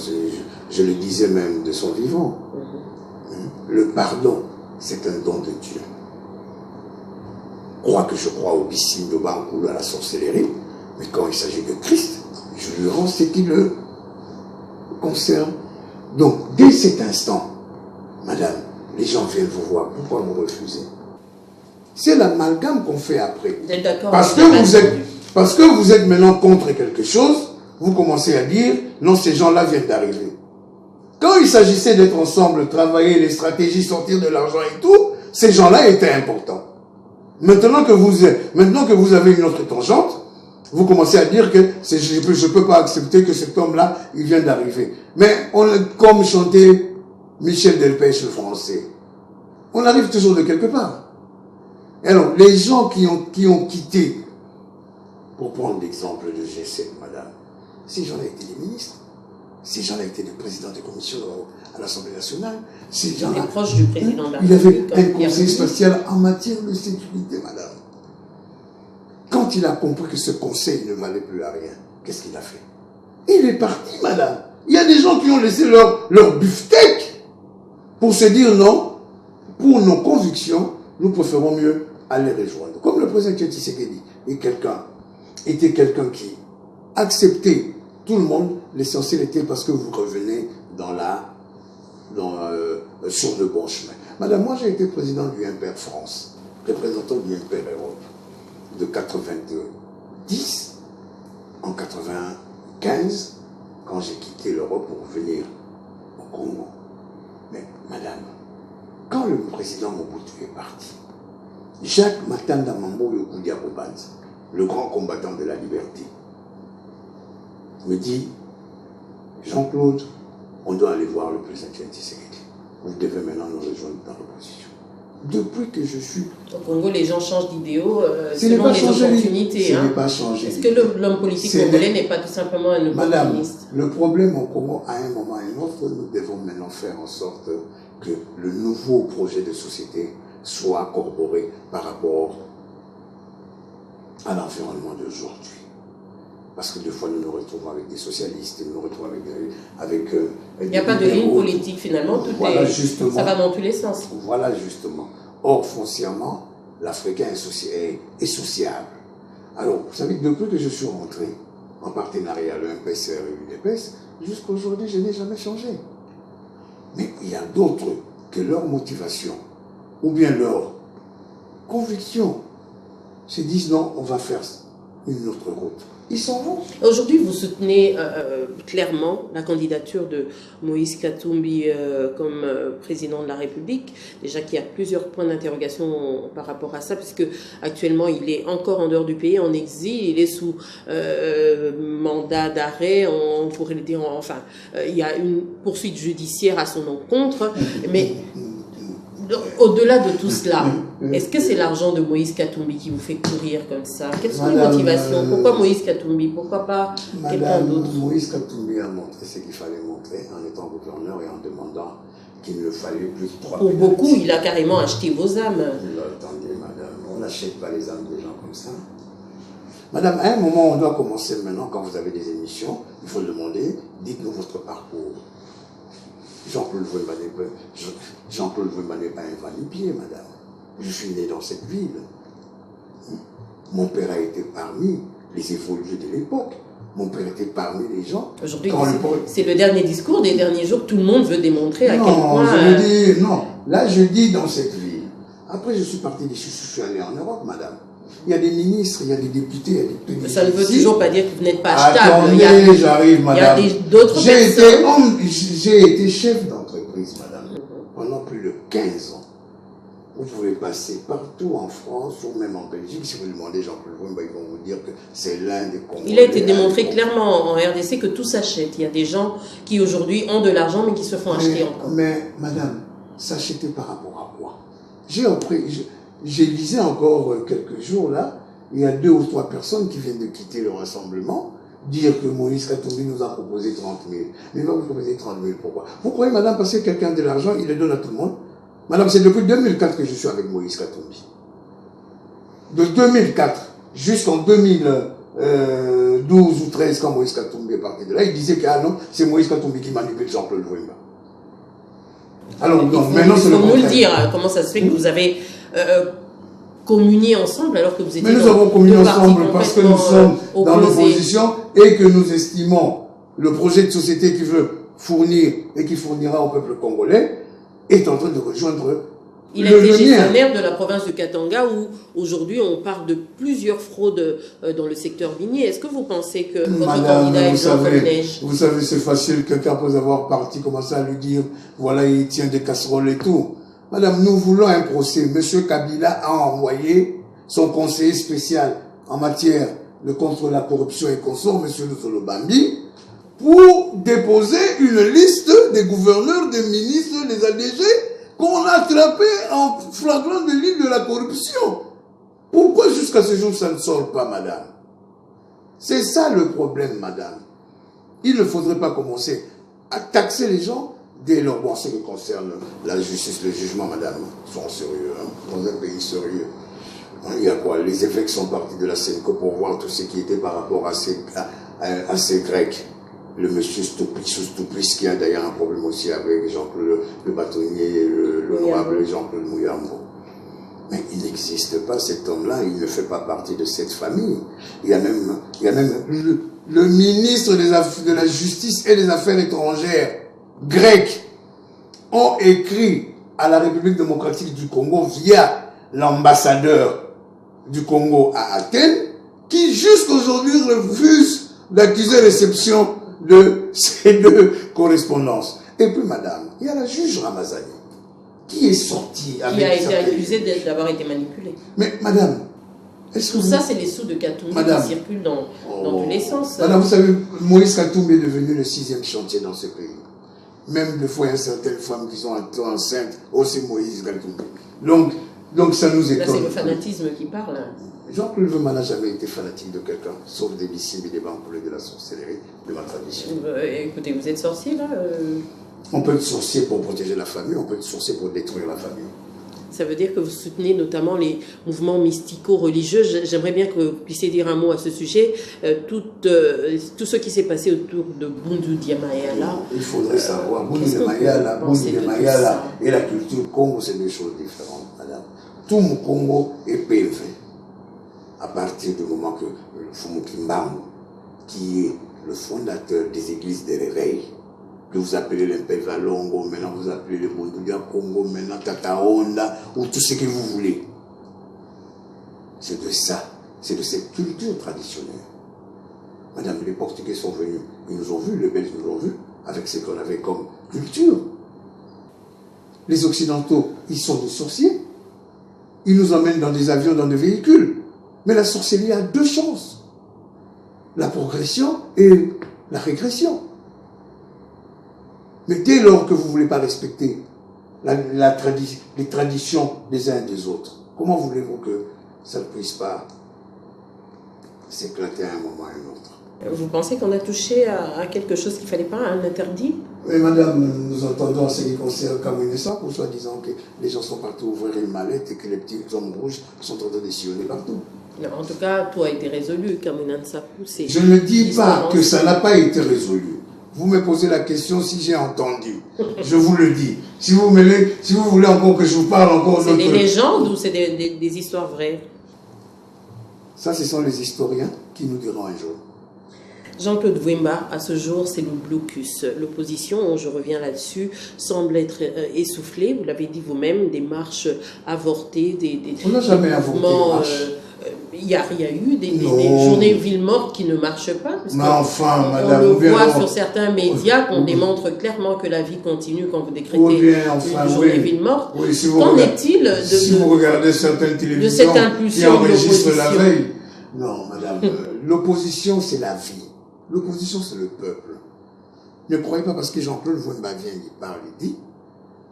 je le disais même de son vivant. Le pardon, c'est un don de Dieu. Je crois au piscine de Bankoulou, à la sorcellerie, mais quand il s'agit de Christ, je lui rends ce qui le concerne. Donc, dès cet instant, madame, les gens viennent vous voir, pourquoi vous refusez? C'est l'amalgame qu'on fait après. Vous êtes d'accord? Parce que vous êtes maintenant contre quelque chose, vous commencez à dire, non, ces gens-là viennent d'arriver. Quand il s'agissait d'être ensemble, travailler les stratégies, sortir de l'argent et tout, ces gens-là étaient importants. Maintenant que vous avez une autre tangente, vous commencez à dire que je ne peux pas accepter que cet homme-là, il vient d'arriver. Mais comme chantait Michel Delpech, le français, on arrive toujours de quelque part. Alors, les gens qui ont quitté, pour prendre l'exemple de G7, madame, ces gens-là étaient des ministres, ces gens-là étaient des présidents de commission à l'Assemblée nationale, ces gens-là... Il est proche du président de la Il avait un conseil spécial en matière de sécurité, madame. Quand il a compris que ce conseil ne valait plus à rien, qu'est-ce qu'il a fait? Il est parti, madame. Il y a des gens qui ont laissé leur beefsteak pour se dire non, pour nos convictions, nous préférons mieux aller rejoindre. Comme le président Tshisekedi était quelqu'un qui acceptait tout le monde, l'essentiel était parce que vous revenez sur le bon chemin. Madame, moi j'ai été président du MPR France, représentant du MPR Europe, de 90 en 95, quand j'ai quitté l'Europe pour venir au Congo. Mais madame, quand le président Mobutu est parti, Jacques Matanda Mambo Yokudia Bobanza, le grand combattant de la liberté, me dit, Jean-Claude, on doit aller voir le président Tshisekedi. Vous devez maintenant nous rejoindre dans l'opposition. Depuis que je suis... Au Congo, les gens changent d'idéaux selon les opportunités. Ce n'est pas changé. Est-ce que l'homme politique congolais n'est pas tout simplement un opportuniste? Madame, le problème au Congo, à un moment et à un autre, nous devons maintenant faire en sorte que le nouveau projet de société soit corroboré par rapport à l'environnement d'aujourd'hui. Parce que des fois, nous nous retrouvons avec des socialistes, nous nous retrouvons avec il n'y a pas de ligne politique finalement, voilà, justement, ça va dans tous les sens. Voilà justement. Or, foncièrement, l'Africain est sociable. Alors, vous savez, depuis que je suis rentré en partenariat, le MPCR et l'UDPS, jusqu'à aujourd'hui, je n'ai jamais changé. Mais il y a d'autres que leur motivation, ou bien leur conviction, se disent non, on va faire une autre route. Ils s'en vont. Aujourd'hui, vous soutenez clairement la candidature de Moïse Katumbi comme président de la République. Déjà qu'il y a plusieurs points d'interrogation par rapport à ça, puisque actuellement il est encore en dehors du pays, en exil, il est sous mandat d'arrêt, on pourrait le dire, enfin, il y a une poursuite judiciaire à son encontre, mais... Au-delà de tout cela, est-ce que c'est l'argent de Moïse Katumbi qui vous fait courir comme ça? Quelles sont les motivations? Pourquoi Moïse Katumbi? Pourquoi pas quelqu'un d'autre? Moïse Katumbi a montré ce qu'il fallait montrer en étant gouverneur et en demandant qu'il ne fallait plus de 3 Pour beaucoup, il a carrément acheté vos âmes. Attendez, madame, on n'achète pas les âmes des gens comme ça. Madame, à un moment, on doit commencer maintenant, quand vous avez des émissions, il faut demander, dites-nous votre parcours. Jean-Claude Wemba n'est pas un vanipier, madame. Je suis né dans cette ville. Mon père a été parmi les évolués de l'époque. Mon père était parmi les gens. Aujourd'hui, c'est le dernier discours des derniers jours. Tout le monde veut démontrer à quel point... Non, là je dis dans cette ville. Après, je suis parti je suis allé en Europe, madame. Il y a des ministres, il y a des députés, il y a des présidents. Ça ne veut toujours pas dire que vous n'êtes pas achetable. Attendez, j'arrive, madame. Il y a d'autres personnes. J'ai été chef d'entreprise, madame, pendant plus de 15 ans. Vous pouvez passer partout en France ou même en Belgique. Si vous demandez Jean-Claude Wemba, ils vont vous dire que c'est l'un des Congolais. Il a été démontré clairement en RDC que tout s'achète. Il y a des gens qui aujourd'hui ont de l'argent mais qui se font acheter encore. Mais madame, s'acheter par rapport à quoi? J'ai lisé encore quelques jours là, il y a 2 ou 3 personnes qui viennent de quitter le rassemblement, dire que Moïse Katumbi nous a proposé 30 000. Mais il va vous proposer 30 000, pourquoi? Vous croyez, madame, parce que quelqu'un a de l'argent, il le donne à tout le monde? Madame, c'est depuis 2004 que je suis avec Moïse Katumbi. De 2004 jusqu'en 2012 ou 13, quand Moïse Katumbi est parti de là, il disait que ah non, c'est Moïse Katumbi qui manipule Jean-Claude Wemba. Alors, non, maintenant c'est le contraire. Il faut nous le dire, comment ça se fait que vous avez communié ensemble alors que vous étiez... Mais nous avons communié ensemble parce que nous sommes dans l'opposition et que nous estimons le projet de société qui veut fournir et qui fournira au peuple congolais est en train de rejoindre. Il a été gestionnaire de la province de Katanga où aujourd'hui on parle de plusieurs fraudes dans le secteur minier. Est-ce que vous pensez que votre candidat est blanc comme neige? Vous savez, c'est facile, quelqu'un peut avoir parti, commencer à lui dire, voilà, il tient des casseroles et tout. Madame, nous voulons un procès. Monsieur Kabila a envoyé son conseiller spécial en matière de contre la corruption et consort, monsieur Luzolo-Bambi, pour déposer une liste des gouverneurs, des ministres, des ADG qu'on a attrapés en flagrant délit de la corruption. Pourquoi jusqu'à ce jour ça ne sort pas, madame? C'est ça le problème, madame. Il ne faudrait pas commencer à taxer les gens dès lors. Bon, ce qui concerne la justice, le jugement, madame, sont sérieux, hein, dans un pays sérieux. Il y a quoi? Les évêques sont partis de la Sénco pour voir tout ce qui était par rapport à ces Grecs. le monsieur Stoupis, qui a d'ailleurs un problème aussi avec Jean-Claude le bâtonnier, l'honorable Jean-Claude Mouyambo. Mais il n'existe pas cet homme-là, il ne fait pas partie de cette famille. Il y a même le ministre de la Justice et des Affaires étrangères grec ont écrit à la République démocratique du Congo via l'ambassadeur du Congo à Athènes, qui jusqu'aujourd'hui refuse d'accuser réception de ces deux correspondances. Et puis, madame, il y a la juge Ramazani, qui est sortie avec... Qui a été accusée d'avoir été manipulée. Mais, madame, est-ce que... Tout ça, c'est les sous de Katumbi qui circulent dans tous les sens. Madame, vous savez, Moïse Katumbi est devenu le 6e chantier dans ce pays. Même des fois, il y a certaines femmes qui sont enceintes, aussi Moïse Katumbi. Donc ça nous étonne. Là, c'est le fanatisme qui parle. Jean-Claude Veuma n'a jamais été fanatique de quelqu'un, sauf des bissimes et des bamboulés de la sorcellerie de ma tradition. Écoutez, vous êtes sorcier, là On peut être sorcier pour protéger la famille, on peut être sorcier pour détruire la famille. Ça veut dire que vous soutenez notamment les mouvements mystico-religieux. J'aimerais bien que vous puissiez dire un mot à ce sujet. Tout ce qui s'est passé autour de Bundu Diamayala. Il faudrait savoir, Bundu Diamayala et la culture Congo, c'est deux choses différentes, madame. Tout mon Congo est PV. À partir du moment que Fumuki Mbambo, qui est le fondateur des églises de réveil, que vous appelez l'Impelva Longo, maintenant vous appelez le Bundudia Congo, maintenant Tata Honda, ou tout ce que vous voulez. C'est de ça, c'est de cette culture traditionnelle. Madame, les Portugais sont venus, ils nous ont vus, les Belges nous ont vus, avec ce qu'on avait comme culture. Les Occidentaux, ils sont des sorciers. Ils nous emmènent dans des avions, dans des véhicules. Mais la sorcellerie a deux chances. La progression et la régression. Mais dès lors que vous ne voulez pas respecter les traditions des uns et des autres, comment voulez-vous que ça ne puisse pas s'éclater à un moment ou à un autre? Vous pensez qu'on a touché à quelque chose qu'il ne fallait pas, à un interdit? Mais madame, nous entendons en ce qui concerne Kamounessa, pour soi-disant que les gens sont partout ouvrir une mallette et que les petits hommes rouges sont en train de sillonner partout. Non, en tout cas, tout a été résolu, Kamounessa. Je ne dis pas que ça n'a pas été résolu. Vous me posez la question si j'ai entendu. Je vous le dis. Si vous voulez encore que je vous parle encore... C'est des légendes ou c'est des histoires vraies? Ça, ce sont les historiens qui nous diront un jour. Jean-Claude Vouemba, à ce jour, c'est le blocus. L'opposition, je reviens là-dessus, semble être essoufflée. Vous l'avez dit vous-même, des marches avortées, on n'a jamais avorté une marche. Il y a eu des journées villes mortes qui ne marchent pas. Parce mais enfin, madame, on le voit sur certains médias qu'on démontre clairement que la vie continue quand vous décrétez une journée ville morte. Oui, qu'en est-il si vous regardez certaines télévisions qui enregistrent la veille? Non, madame, l'opposition, c'est la vie. L'opposition, c'est le peuple. Ne croyez pas parce que Jean-Claude Vouemba vient, il parle, il dit,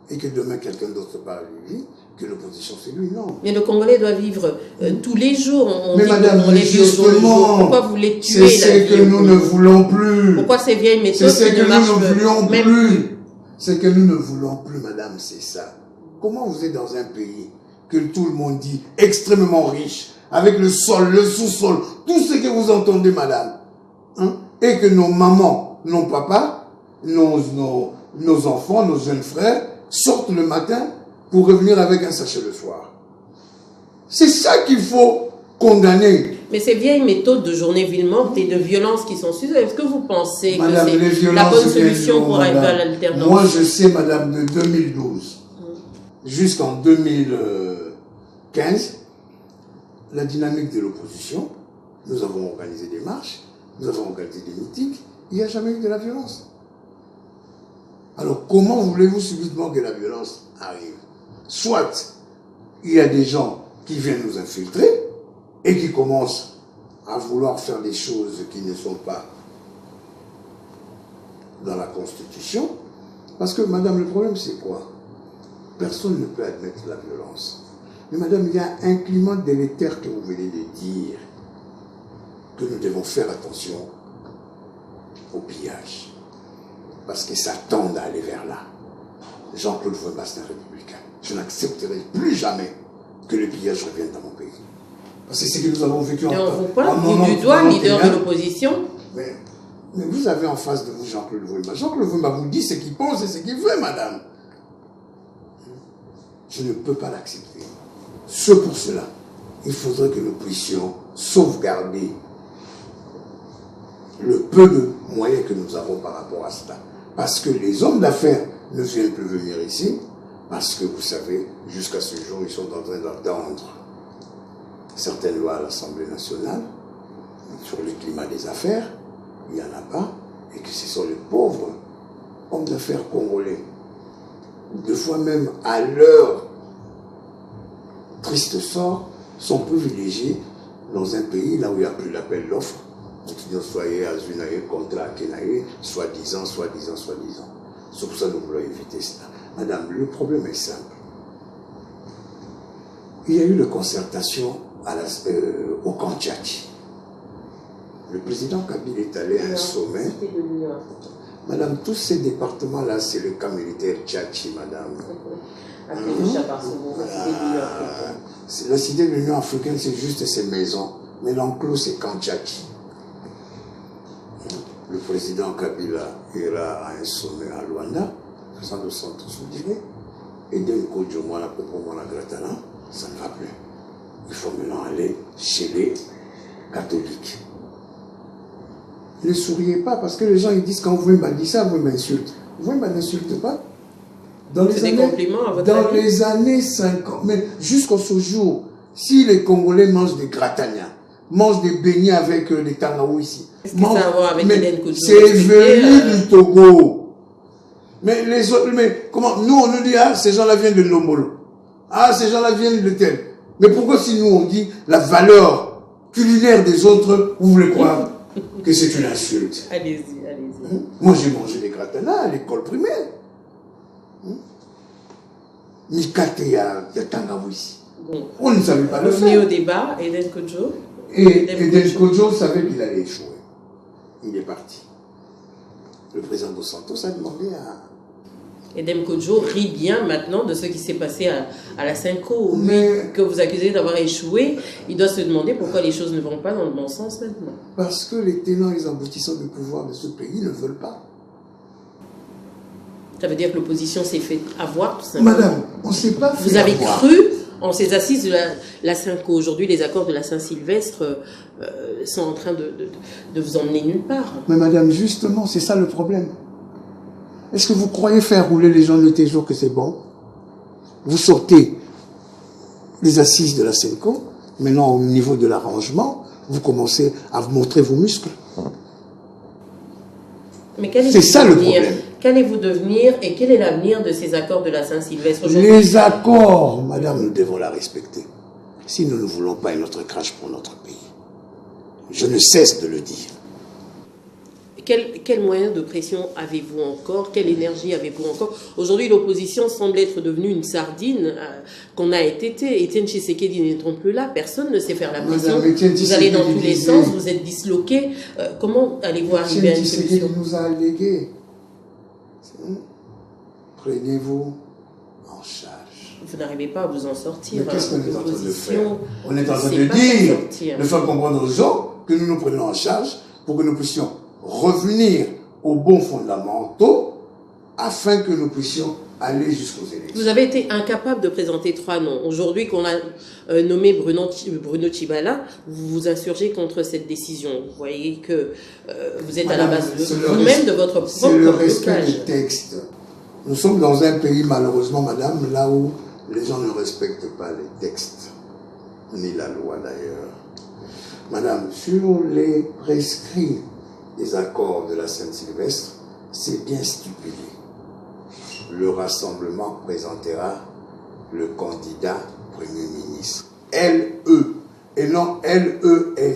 et que demain quelqu'un d'autre parle, il dit, que l'opposition c'est lui, non. Mais le Congolais doit vivre tous les jours. Mais madame, justement, pourquoi vous les tuez? C'est ce que nous ne voulons plus. Pourquoi ces vieilles méthodes C'est ce que nous ne voulons plus. C'est que nous ne voulons plus, madame, c'est ça. Comment vous êtes dans un pays que tout le monde dit extrêmement riche, avec le sol, le sous-sol, tout ce que vous entendez, madame, hein, et que nos mamans, nos papas, nos enfants, nos jeunes frères sortent le matin pour revenir avec un sachet le soir. C'est ça qu'il faut condamner. Mais ces vieilles méthodes de journée ville morte et de violence qui sont suivies, est-ce que vous pensez madame, que c'est la bonne solution pour arriver à l'alternance? Moi, je sais, madame, de 2012 jusqu'en 2015, la dynamique de l'opposition, nous avons organisé des marches, nous avons organisé des meetings, il n'y a jamais eu de la violence. Alors, comment voulez-vous subitement que la violence arrive? Soit il y a des gens qui viennent nous infiltrer et qui commencent à vouloir faire des choses qui ne sont pas dans la Constitution. Parce que, madame, le problème, c'est quoi? Personne ne peut admettre la violence. Mais madame, il y a un climat délétère que vous venez de dire, que nous devons faire attention au pillage. Parce que ça tend à aller vers là. Jean-Claude Vouemba, c'est un républicain. Je n'accepterai plus jamais que le pillage revienne dans mon pays. Parce que c'est ce que nous avons vécu en 1991. On vous pointe du doigt, leader de l'opposition. Mais Mais vous avez en face de vous Jean-Claude Voima. Jean-Claude Voima vous dit ce qu'il pense et ce qu'il veut, madame. Je ne peux pas l'accepter. Pour cela, il faudrait que nous puissions sauvegarder le peu de moyens que nous avons par rapport à cela. Parce que les hommes d'affaires ne viennent plus venir ici, parce que vous savez, jusqu'à ce jour, ils sont en train d'attendre certaines lois à l'Assemblée nationale sur le climat des affaires. Il n'y en a pas, et que ce sont les pauvres hommes d'affaires congolais, deux fois même à leur triste sort, sont privilégiés dans un pays là où il n'y a plus l'appel d'offres. Soyez à Zunaye, contrat à Kenaye, soi-disant. C'est pour ça que nous voulons éviter cela. Madame, le problème est simple. Il y a eu une concertation au camp Tchadji. Le président Kabila est allé à un sommet. Madame, tous ces départements-là, c'est le camp militaire Tchadji, madame. La cité de l'Union africaine, c'est juste ses maisons. Mais l'enclos, c'est camp Tchadji. Le président Kabila ira à un sommet à Luanda, faisant de centre soudé, et d'un coup de mois, la proprement la Gratana, ça ne va plus. Il faut maintenant aller chez les catholiques. Ne souriez pas, parce que les gens ils disent quand vous m'avez dit ça, vous m'insultez. Vous ne m'insultez pas. C'est des compliments à votre avis. Dans les années 50, mais jusqu'au jour, si les Congolais mangent des gratanias, mangent des beignets avec des tangaou ici. Qu'est-ce que ça a à voir avec Eden Koudou? C'est venu du Togo. Mais les autres, mais comment? Nous, on nous dit, ah, ces gens-là viennent de Lombolo. Ah, ces gens-là viennent de tel. Mais pourquoi si nous, on dit la valeur culinaire des autres, vous voulez croire que c'est une insulte? Allez-y. Moi, j'ai mangé des gratanas à l'école primaire. Mikate, il y a tangaou ici. Bon. On ne savait pas le faire. Au débat, Eden Koudou. Et Eden Koudou savait qu'il allait échouer. Il est parti. Le président Dos Santos a demandé à... Eden Koudou rit bien maintenant de ce qui s'est passé à la Cinco. Mais que vous accusez d'avoir échoué, il doit se demander pourquoi les choses ne vont pas dans le bon sens maintenant. Parce que les tenants et les aboutissants du pouvoir de ce pays ne veulent pas. Ça veut dire que l'opposition s'est fait avoir, tout simplement. Madame, on ne s'est pas fait Vous avez avoir. cru en ces assises de la Cinco. Aujourd'hui, les accords de la Saint-Sylvestre sont en train de vous emmener nulle part. Mais madame, justement, c'est ça le problème. Est-ce que vous croyez faire rouler les gens le jour que c'est bon? Vous sortez les assises de la Cinco, maintenant au niveau de l'arrangement, vous commencez à vous montrer vos muscles. Mais c'est ça le problème. Qu'allez-vous devenir et quel est l'avenir de ces accords de la Saint-Sylvestre aujourd'hui? Les accords, madame, nous devons la respecter. Si nous ne voulons pas une autre crash pour notre pays. Je ne cesse de le dire. Quel moyen de pression avez-vous encore? Quelle énergie avez-vous encore? Aujourd'hui, l'opposition semble être devenue une sardine qu'on a été. Étienne Tshisekedi n'étant plus là, personne ne sait faire la pression. Vous allez dans tous les sens, vous êtes disloqué. Comment allez-vous arriver à une solution? Tshisekedi nous a allégué. Prenez-vous en charge. Vous n'arrivez pas à vous en sortir. Mais qu'est-ce qu'on est en train de faire? On est en train de dire, de faire comprendre aux gens que nous nous prenons en charge pour que nous puissions revenir aux bons fondamentaux afin que nous puissions aller jusqu'aux élections. Vous avez été incapable de présenter 3 noms. Aujourd'hui qu'on a nommé Bruno Tshibala, vous vous insurgez contre cette décision. Vous voyez que vous êtes madame, à la base vous-même de votre propre c'est le respect du texte. Nous sommes dans un pays, malheureusement, madame, là où les gens ne respectent pas les textes, ni la loi d'ailleurs. Madame, sur les prescrits des accords de la Saint-Sylvestre, c'est bien stipulé. Le rassemblement présentera le candidat Premier ministre. LE et non LES.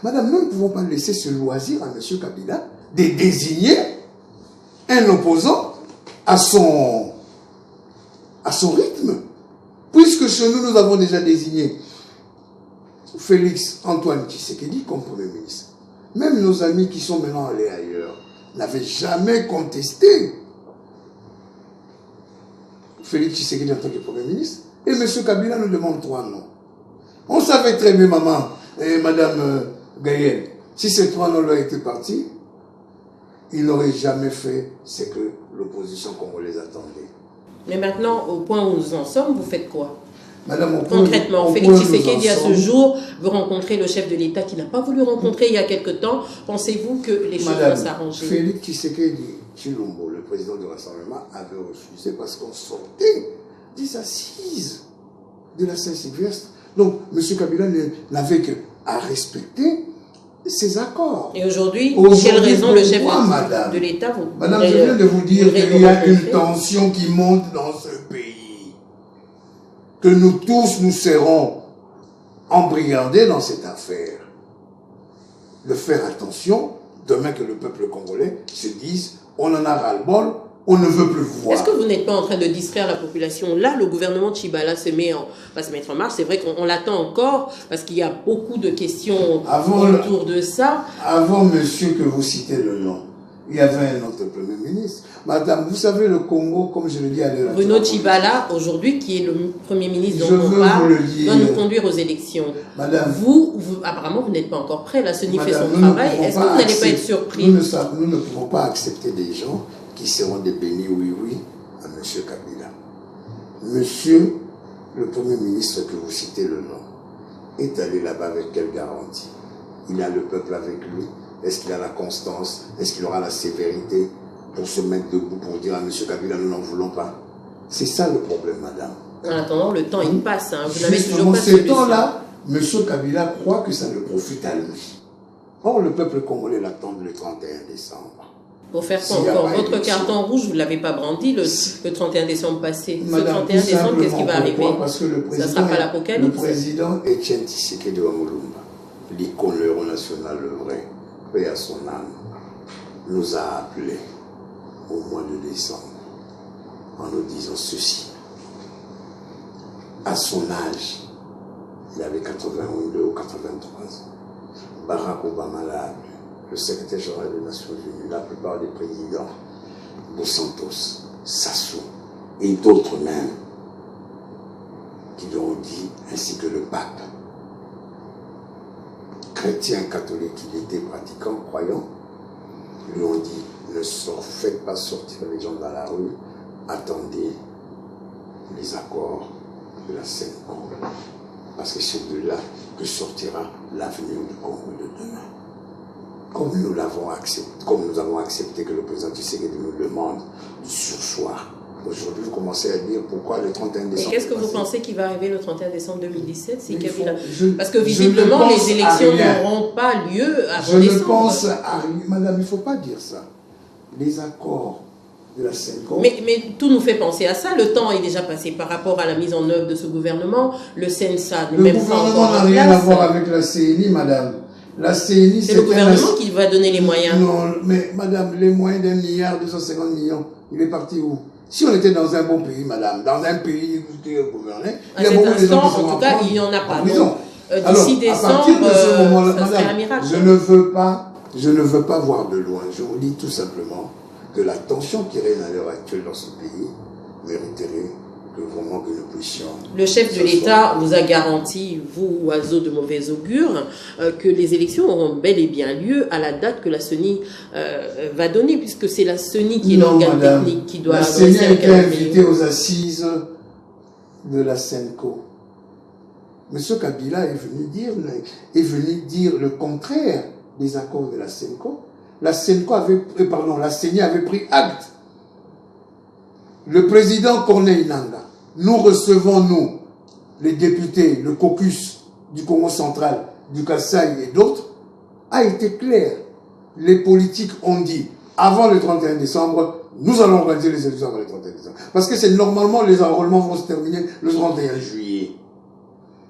Madame, nous ne pouvons pas laisser ce loisir à M. Kabila de désigner un opposant à son rythme. Puisque chez nous, nous avons déjà désigné Félix Antoine Tshisekedi comme Premier ministre. Même nos amis qui sont maintenant allés ailleurs n'avaient jamais contesté Félix Tshisekedi en tant que Premier ministre. Et M. Kabila nous demande 3 noms. On savait très bien, maman et Madame Gaëlle, si ces 3 noms-là étaient partis, il n'aurait jamais fait ce que l'opposition congolaise attendait. Mais maintenant, au point où nous en sommes, vous faites quoi? Madame, concrètement, Félix Tshisekedi, à ce jour, veut rencontrer le chef de l'État qu'il n'a pas voulu rencontrer il y a quelque temps. Pensez-vous que les choses vont s'arranger? Félix Tshisekedi Tshilombo, le président du Rassemblement, avait refusé parce qu'on sortait des assises de la Saint-Sylvestre. Donc, M. Kabila n'avait qu'à respecter ces accords. Et aujourd'hui, pour quelle raison le chef de l'État vous... Madame, je viens de vous dire qu'il y a une tension qui monte dans ce pays. Que nous tous, nous serons embrigadés dans cette affaire. De faire attention, demain que le peuple congolais se dise, on en a ras-le-bol, on ne veut plus voir. Est-ce que vous n'êtes pas en train de distraire la population? Là, le gouvernement de Tshibala va se mettre en marche. C'est vrai qu'on l'attend encore parce qu'il y a beaucoup de questions autour de ça. Avant, monsieur, que vous citez le nom, il y avait un autre Premier ministre. Madame, vous savez, le Congo, comme je le dis à l'heure actuelle... Bruno Tshibala, aujourd'hui, qui est le Premier ministre dont on parle, doit nous conduire aux élections. Madame, apparemment, vous n'êtes pas encore prêt. La CENI fait son travail. Est-ce que vous n'allez pas être surpris? Nous ne pouvons pas accepter des gens qui seront des bénis oui-oui à M. Kabila. Monsieur, le Premier ministre que vous citez le nom, est allé là-bas avec quelle garantie? Il a le peuple avec lui. Est-ce qu'il a la constance? Est-ce qu'il aura la sévérité pour se mettre debout pour dire à M. Kabila, nous n'en voulons pas? C'est ça le problème, madame. En attendant, le temps, il passe. Hein. Vous n'avez toujours pas de solution. Ce temps-là, M. Kabila croit que ça le profite à lui. Or, le peuple congolais l'attend le 31 décembre. Pour faire quoi encore? Votre carton rouge, vous ne l'avez pas brandi le 31 décembre passé. Madame, ce 31 décembre, qu'est-ce qui va arriver? Parce que le président, ça ne sera pas l'apocalypse. Le président Etienne Tshisekedi Wamulumba, l'icône l'héros national, le vrai, paix à son âme, nous a appelés au mois de décembre en nous disant ceci. À son âge, il avait 82 ou 83 ans. Barack Obama l'a appelé, le secrétaire général des Nations Unies, la plupart des présidents, Dos Santos, Sassou et d'autres même, qui lui ont dit, ainsi que le pape, chrétien, catholique, il était pratiquant, croyant, lui ont dit, ne faites pas sortir les gens dans la rue, attendez les accords de la Sainte-Congo. Parce que c'est de là que sortira l'avenir du Congo de demain. Comme nous avons accepté que le président Tshisekedi nous demande de sursoir. Aujourd'hui, vous commencez à dire pourquoi le 31 décembre... Qu'est-ce que vous pensez qui va arriver le 31 décembre 2017 si parce que visiblement, les élections n'auront pas lieu avant décembre. Je ne pense à rien. Madame, il ne faut pas dire ça. Les accords de la CENCO... Mais tout nous fait penser à ça. Le temps est déjà passé par rapport à la mise en œuvre de ce gouvernement. Le CNSA n'est même pas encore en place. Le gouvernement n'a rien à voir avec la CENI, madame. La CENI, c'est le gouvernement qui va donner les moyens. Non, mais madame, les moyens d'1 milliard 250 millions, il est parti où? Si on était dans un bon pays, madame, dans un pays qui est gouverné, il y a beaucoup de gens qui sont en tout cas, il n'y en a pas. D'ici décembre, ça serait un miracle. Je ne veux pas voir de loin. Je vous dis tout simplement que la tension qui règne à l'heure actuelle dans ce pays mériterait que vraiment que nous puissions... Le chef de l'État vous a garanti, vous, oiseau de mauvais augure, que les élections auront bel et bien lieu à la date que la CENI va donner, puisque c'est la CENI qui est l'organe technique qui doit... La CENI a été invitée aux assises de la CENCO. M. Kabila est venu dire le contraire des accords de la CENCO. La CENI avait pris acte. Le président Corneille Nangaa, nous recevons, nous, les députés, le caucus du Congo central, du Kasaï et d'autres, a été clair. Les politiques ont dit, avant le 31 décembre, nous allons organiser les élections avant le 31 décembre. Parce que c'est normalement, les enrôlements vont se terminer le 31 juillet.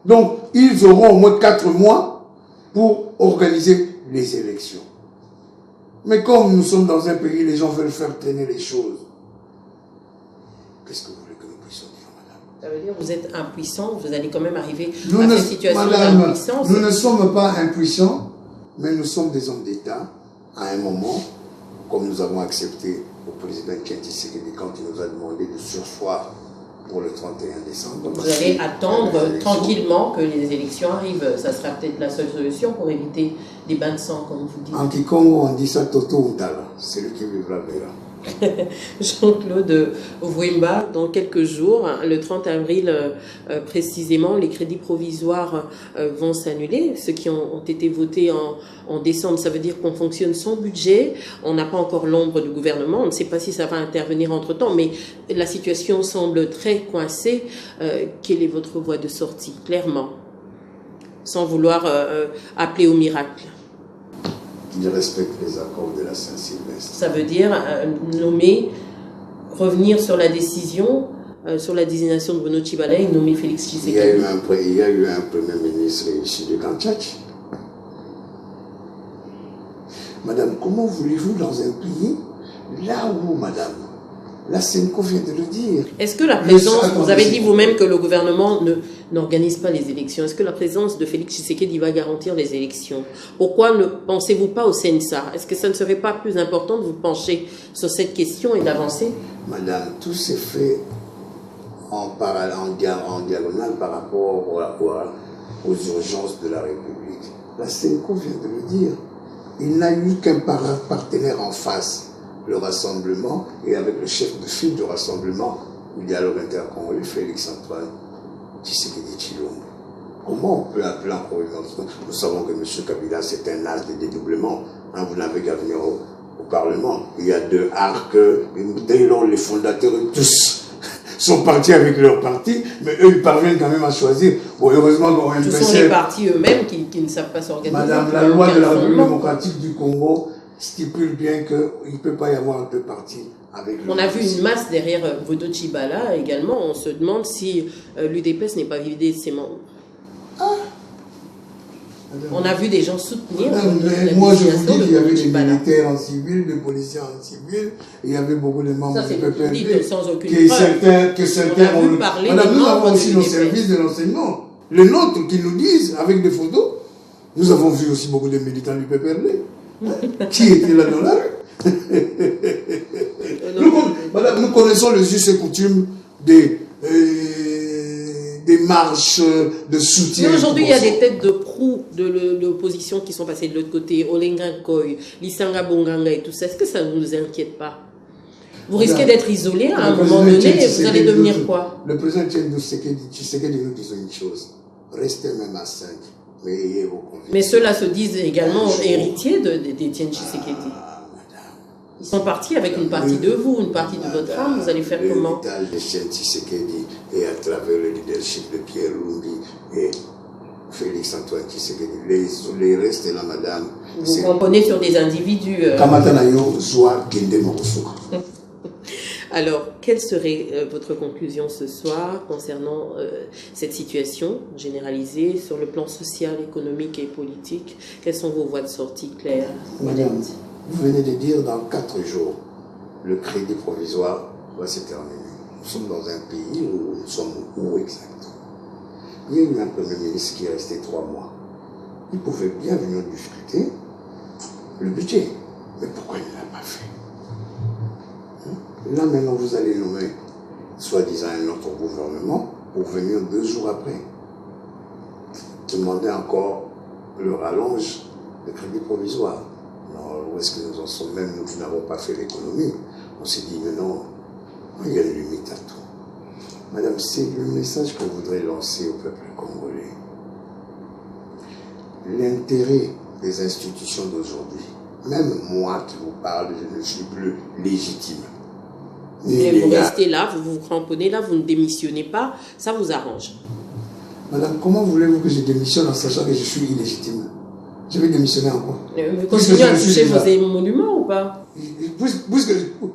Donc, ils auront au moins 4 mois pour organiser les élections. Mais comme nous sommes dans un pays, les gens veulent faire traîner les choses. Qu'est-ce que vous voulez que nous puissions dire, madame? Ça veut dire que vous êtes impuissant, vous allez quand même arriver à cette situation d'impuissance. Nous ne sommes pas impuissants, mais nous sommes des hommes d'État. À un moment, comme nous avons accepté au président Etienne Tshisekedi quand il nous a demandé de sursoir pour le 31 décembre. Vous allez attendre tranquillement que les élections arrivent. Ça sera peut-être la seule solution pour éviter des bains de sang, comme vous dites. En Kikongo, on dit ça Toto Untala. Celui qui vivra verra. Jean-Claude Ouimba, dans quelques jours, le 30 avril précisément, les crédits provisoires vont s'annuler. Ceux qui ont été votés en décembre, ça veut dire qu'on fonctionne sans budget. On n'a pas encore l'ombre du gouvernement. On ne sait pas si ça va intervenir entre-temps, mais la situation semble très coincée. Quelle est votre voie de sortie, clairement, sans vouloir appeler au miracle? Qu'il respecte les accords de la Saint-Sylvestre. Ça veut dire revenir sur la décision, sur la désignation de Bruno Tshibala et nommer Félix Tshisekedi. Il y a eu un premier ministre issu de Kanchach. Madame, comment voulez-vous dans un pays, là où, madame, la Senko vient de le dire. Est-ce que la présence, vous avez dit vous-même que le gouvernement n'organise pas les élections, est-ce que la présence de Félix Tshisekedi va garantir les élections? Pourquoi ne pensez-vous pas au CNSA? Est-ce que ça ne serait pas plus important de vous pencher sur cette question et d'avancer? Madame, tout s'est fait en diagonale par rapport aux urgences de la République. La Senko vient de le dire. Il n'a eu qu'un partenaire en face, le rassemblement, et avec le chef de file du rassemblement, le dialogue intercongolais, Félix-Antoine Tshisekedi Tshilombo. Comment on peut appeler encore une autre? Nous savons que M. Kabila, c'est un as de dédoublement. Hein, vous n'avez qu'à venir au Parlement. Il y a deux arcs, dès lors les fondateurs, tous sont partis avec leur parti, mais eux, ils parviennent quand même à choisir. Bon, heureusement, ce sont les partis eux-mêmes qui ne savent pas s'organiser. Madame, la loi de la République démocratique du Congo stipule bien qu'il ne peut pas y avoir deux partis. On a vu une masse derrière Bruno Tshibala également. On se demande si l'UDPS n'est pas vidé de ses membres. Ah. On a vu des gens soutenir. Moi, je vous dis qu'il y avait des militaires en civil, des policiers en civil, il y avait beaucoup de membres du PPRD. Sans aucune preuve. Que certains ont parlé. Nous avons aussi nos services de renseignement. Les nôtres qui nous disent, avec des photos, nous avons vu aussi beaucoup de militants du PPRD. Qui étaient là dans la rue. Madame, nous connaissons les us et coutumes des marches de soutien. Aujourd'hui, il y a des têtes de proue de l'opposition qui sont passées de l'autre côté, Olenga Nkoy, Lisanga Bonganga et tout ça. Est-ce que ça ne vous inquiète pas? Vous risquez d'être isolé à un moment donné et vous allez devenir quoi? Le président Tshisekedi nous disait une chose, restez même à 5, mais ayez vos convictions. Mais ceux-là se disent également héritiers d'Étienne Tshisekedi. Ils sont partis avec une partie de vous, une partie de votre âme. Vous allez faire comment? L'héritage d'Étienne Tshisekedi et à travers le leadership de Pierre Lumbi et Félix-Antoine Tshisekedi. Les restes là, madame. Vous comprenez sur des individus. Alors, quelle serait votre conclusion ce soir concernant cette situation généralisée sur le plan social, économique et politique? Quelles sont vos voies de sortie claires? Madame, vous venez de dire dans 4 jours, le crédit provisoire va se terminer. Nous sommes dans un pays où nous sommes où exactement? Il y a eu un premier ministre qui est resté 3 mois. Il pouvait bien venir discuter le budget. Mais pourquoi il ne l'a pas fait? Là maintenant vous allez nommer soi-disant un autre gouvernement pour venir 2 jours après. Demander encore le rallonge de crédit provisoire. Alors, où est-ce que nous en sommes, même nous qui n'avons pas fait l'économie? On s'est dit, mais non, il y a une limite à tout. Madame, c'est le message que je voudrais lancer au peuple congolais. L'intérêt des institutions d'aujourd'hui, même moi qui vous parle, je ne suis plus légitime. Mais vous restez là, vous vous cramponnez là, vous ne démissionnez pas, ça vous arrange. Madame, comment voulez-vous que je démissionne en sachant que je suis illégitime? Je vais démissionner encore. Vous continuez à toucher vos émoluments ou pas?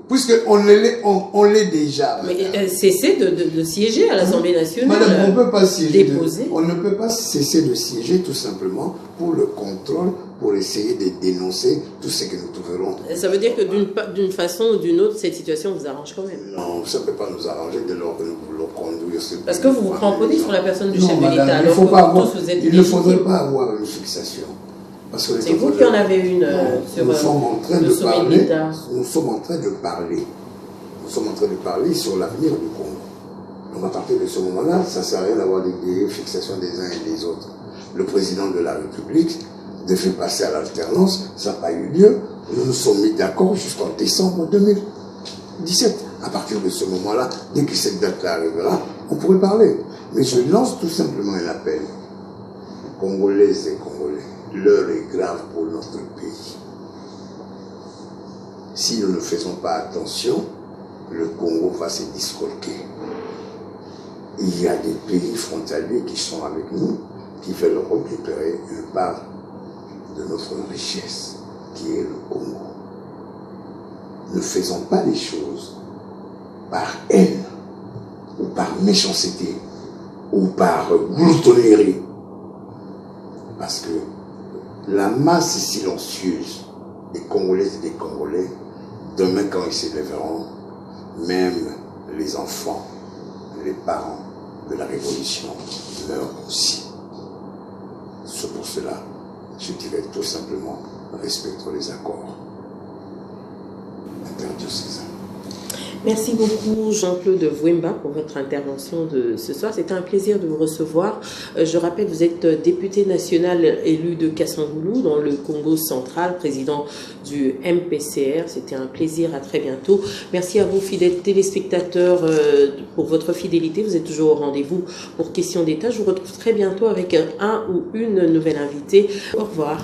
Puisqu'on l'est déjà. Mais cessez de siéger à l'Assemblée nationale. Madame, on ne peut pas siéger. On ne peut pas cesser de siéger tout simplement pour le contrôle, pour essayer de dénoncer tout ce que nous trouverons. Ça veut dire que d'une façon ou d'une autre, cette situation vous arrange quand même? Non, ça ne peut pas nous arranger dès lors que nous voulons conduire ce pays. Parce que vous vous cramponnez sur la personne du chef de l'État. Il ne faudrait pas avoir une fixation. C'est vous qui en avez une sur le sommet de l'État. Nous sommes en train de parler. Nous sommes en train de parler sur l'avenir du Congo. Donc à partir de ce moment-là, ça ne sert à rien d'avoir des fixations des uns et des autres. Le président de la République devait passer à l'alternance, ça n'a pas eu lieu. Nous nous sommes mis d'accord jusqu'en décembre 2017. À partir de ce moment-là, dès que cette date-là arrivera, on pourrait parler. Mais je lance tout simplement un appel. Congolaises et Congolais, l'heure est grave pour notre pays. Si nous ne faisons pas attention, le Congo va se disloquer. Il y a des pays frontaliers qui sont avec nous, qui veulent récupérer une part de notre richesse, qui est le Congo. Ne faisons pas les choses par haine, ou par méchanceté, ou par gloutonnerie. Parce que la masse silencieuse des Congolaises et des Congolais, demain quand ils s'élèveront, même les enfants, les parents de la Révolution meurent aussi. C'est pour cela, je dirais tout simplement, respectons les accords interdiocésains. Merci beaucoup Jean-Claude Vouemba pour votre intervention de ce soir. C'était un plaisir de vous recevoir. Je rappelle, vous êtes député national élu de Kassangoulou dans le Congo central, président du MPCR. C'était un plaisir, à très bientôt. Merci à vous fidèles téléspectateurs pour votre fidélité. Vous êtes toujours au rendez-vous pour Questions d'État. Je vous retrouve très bientôt avec un ou une nouvelle invitée. Au revoir.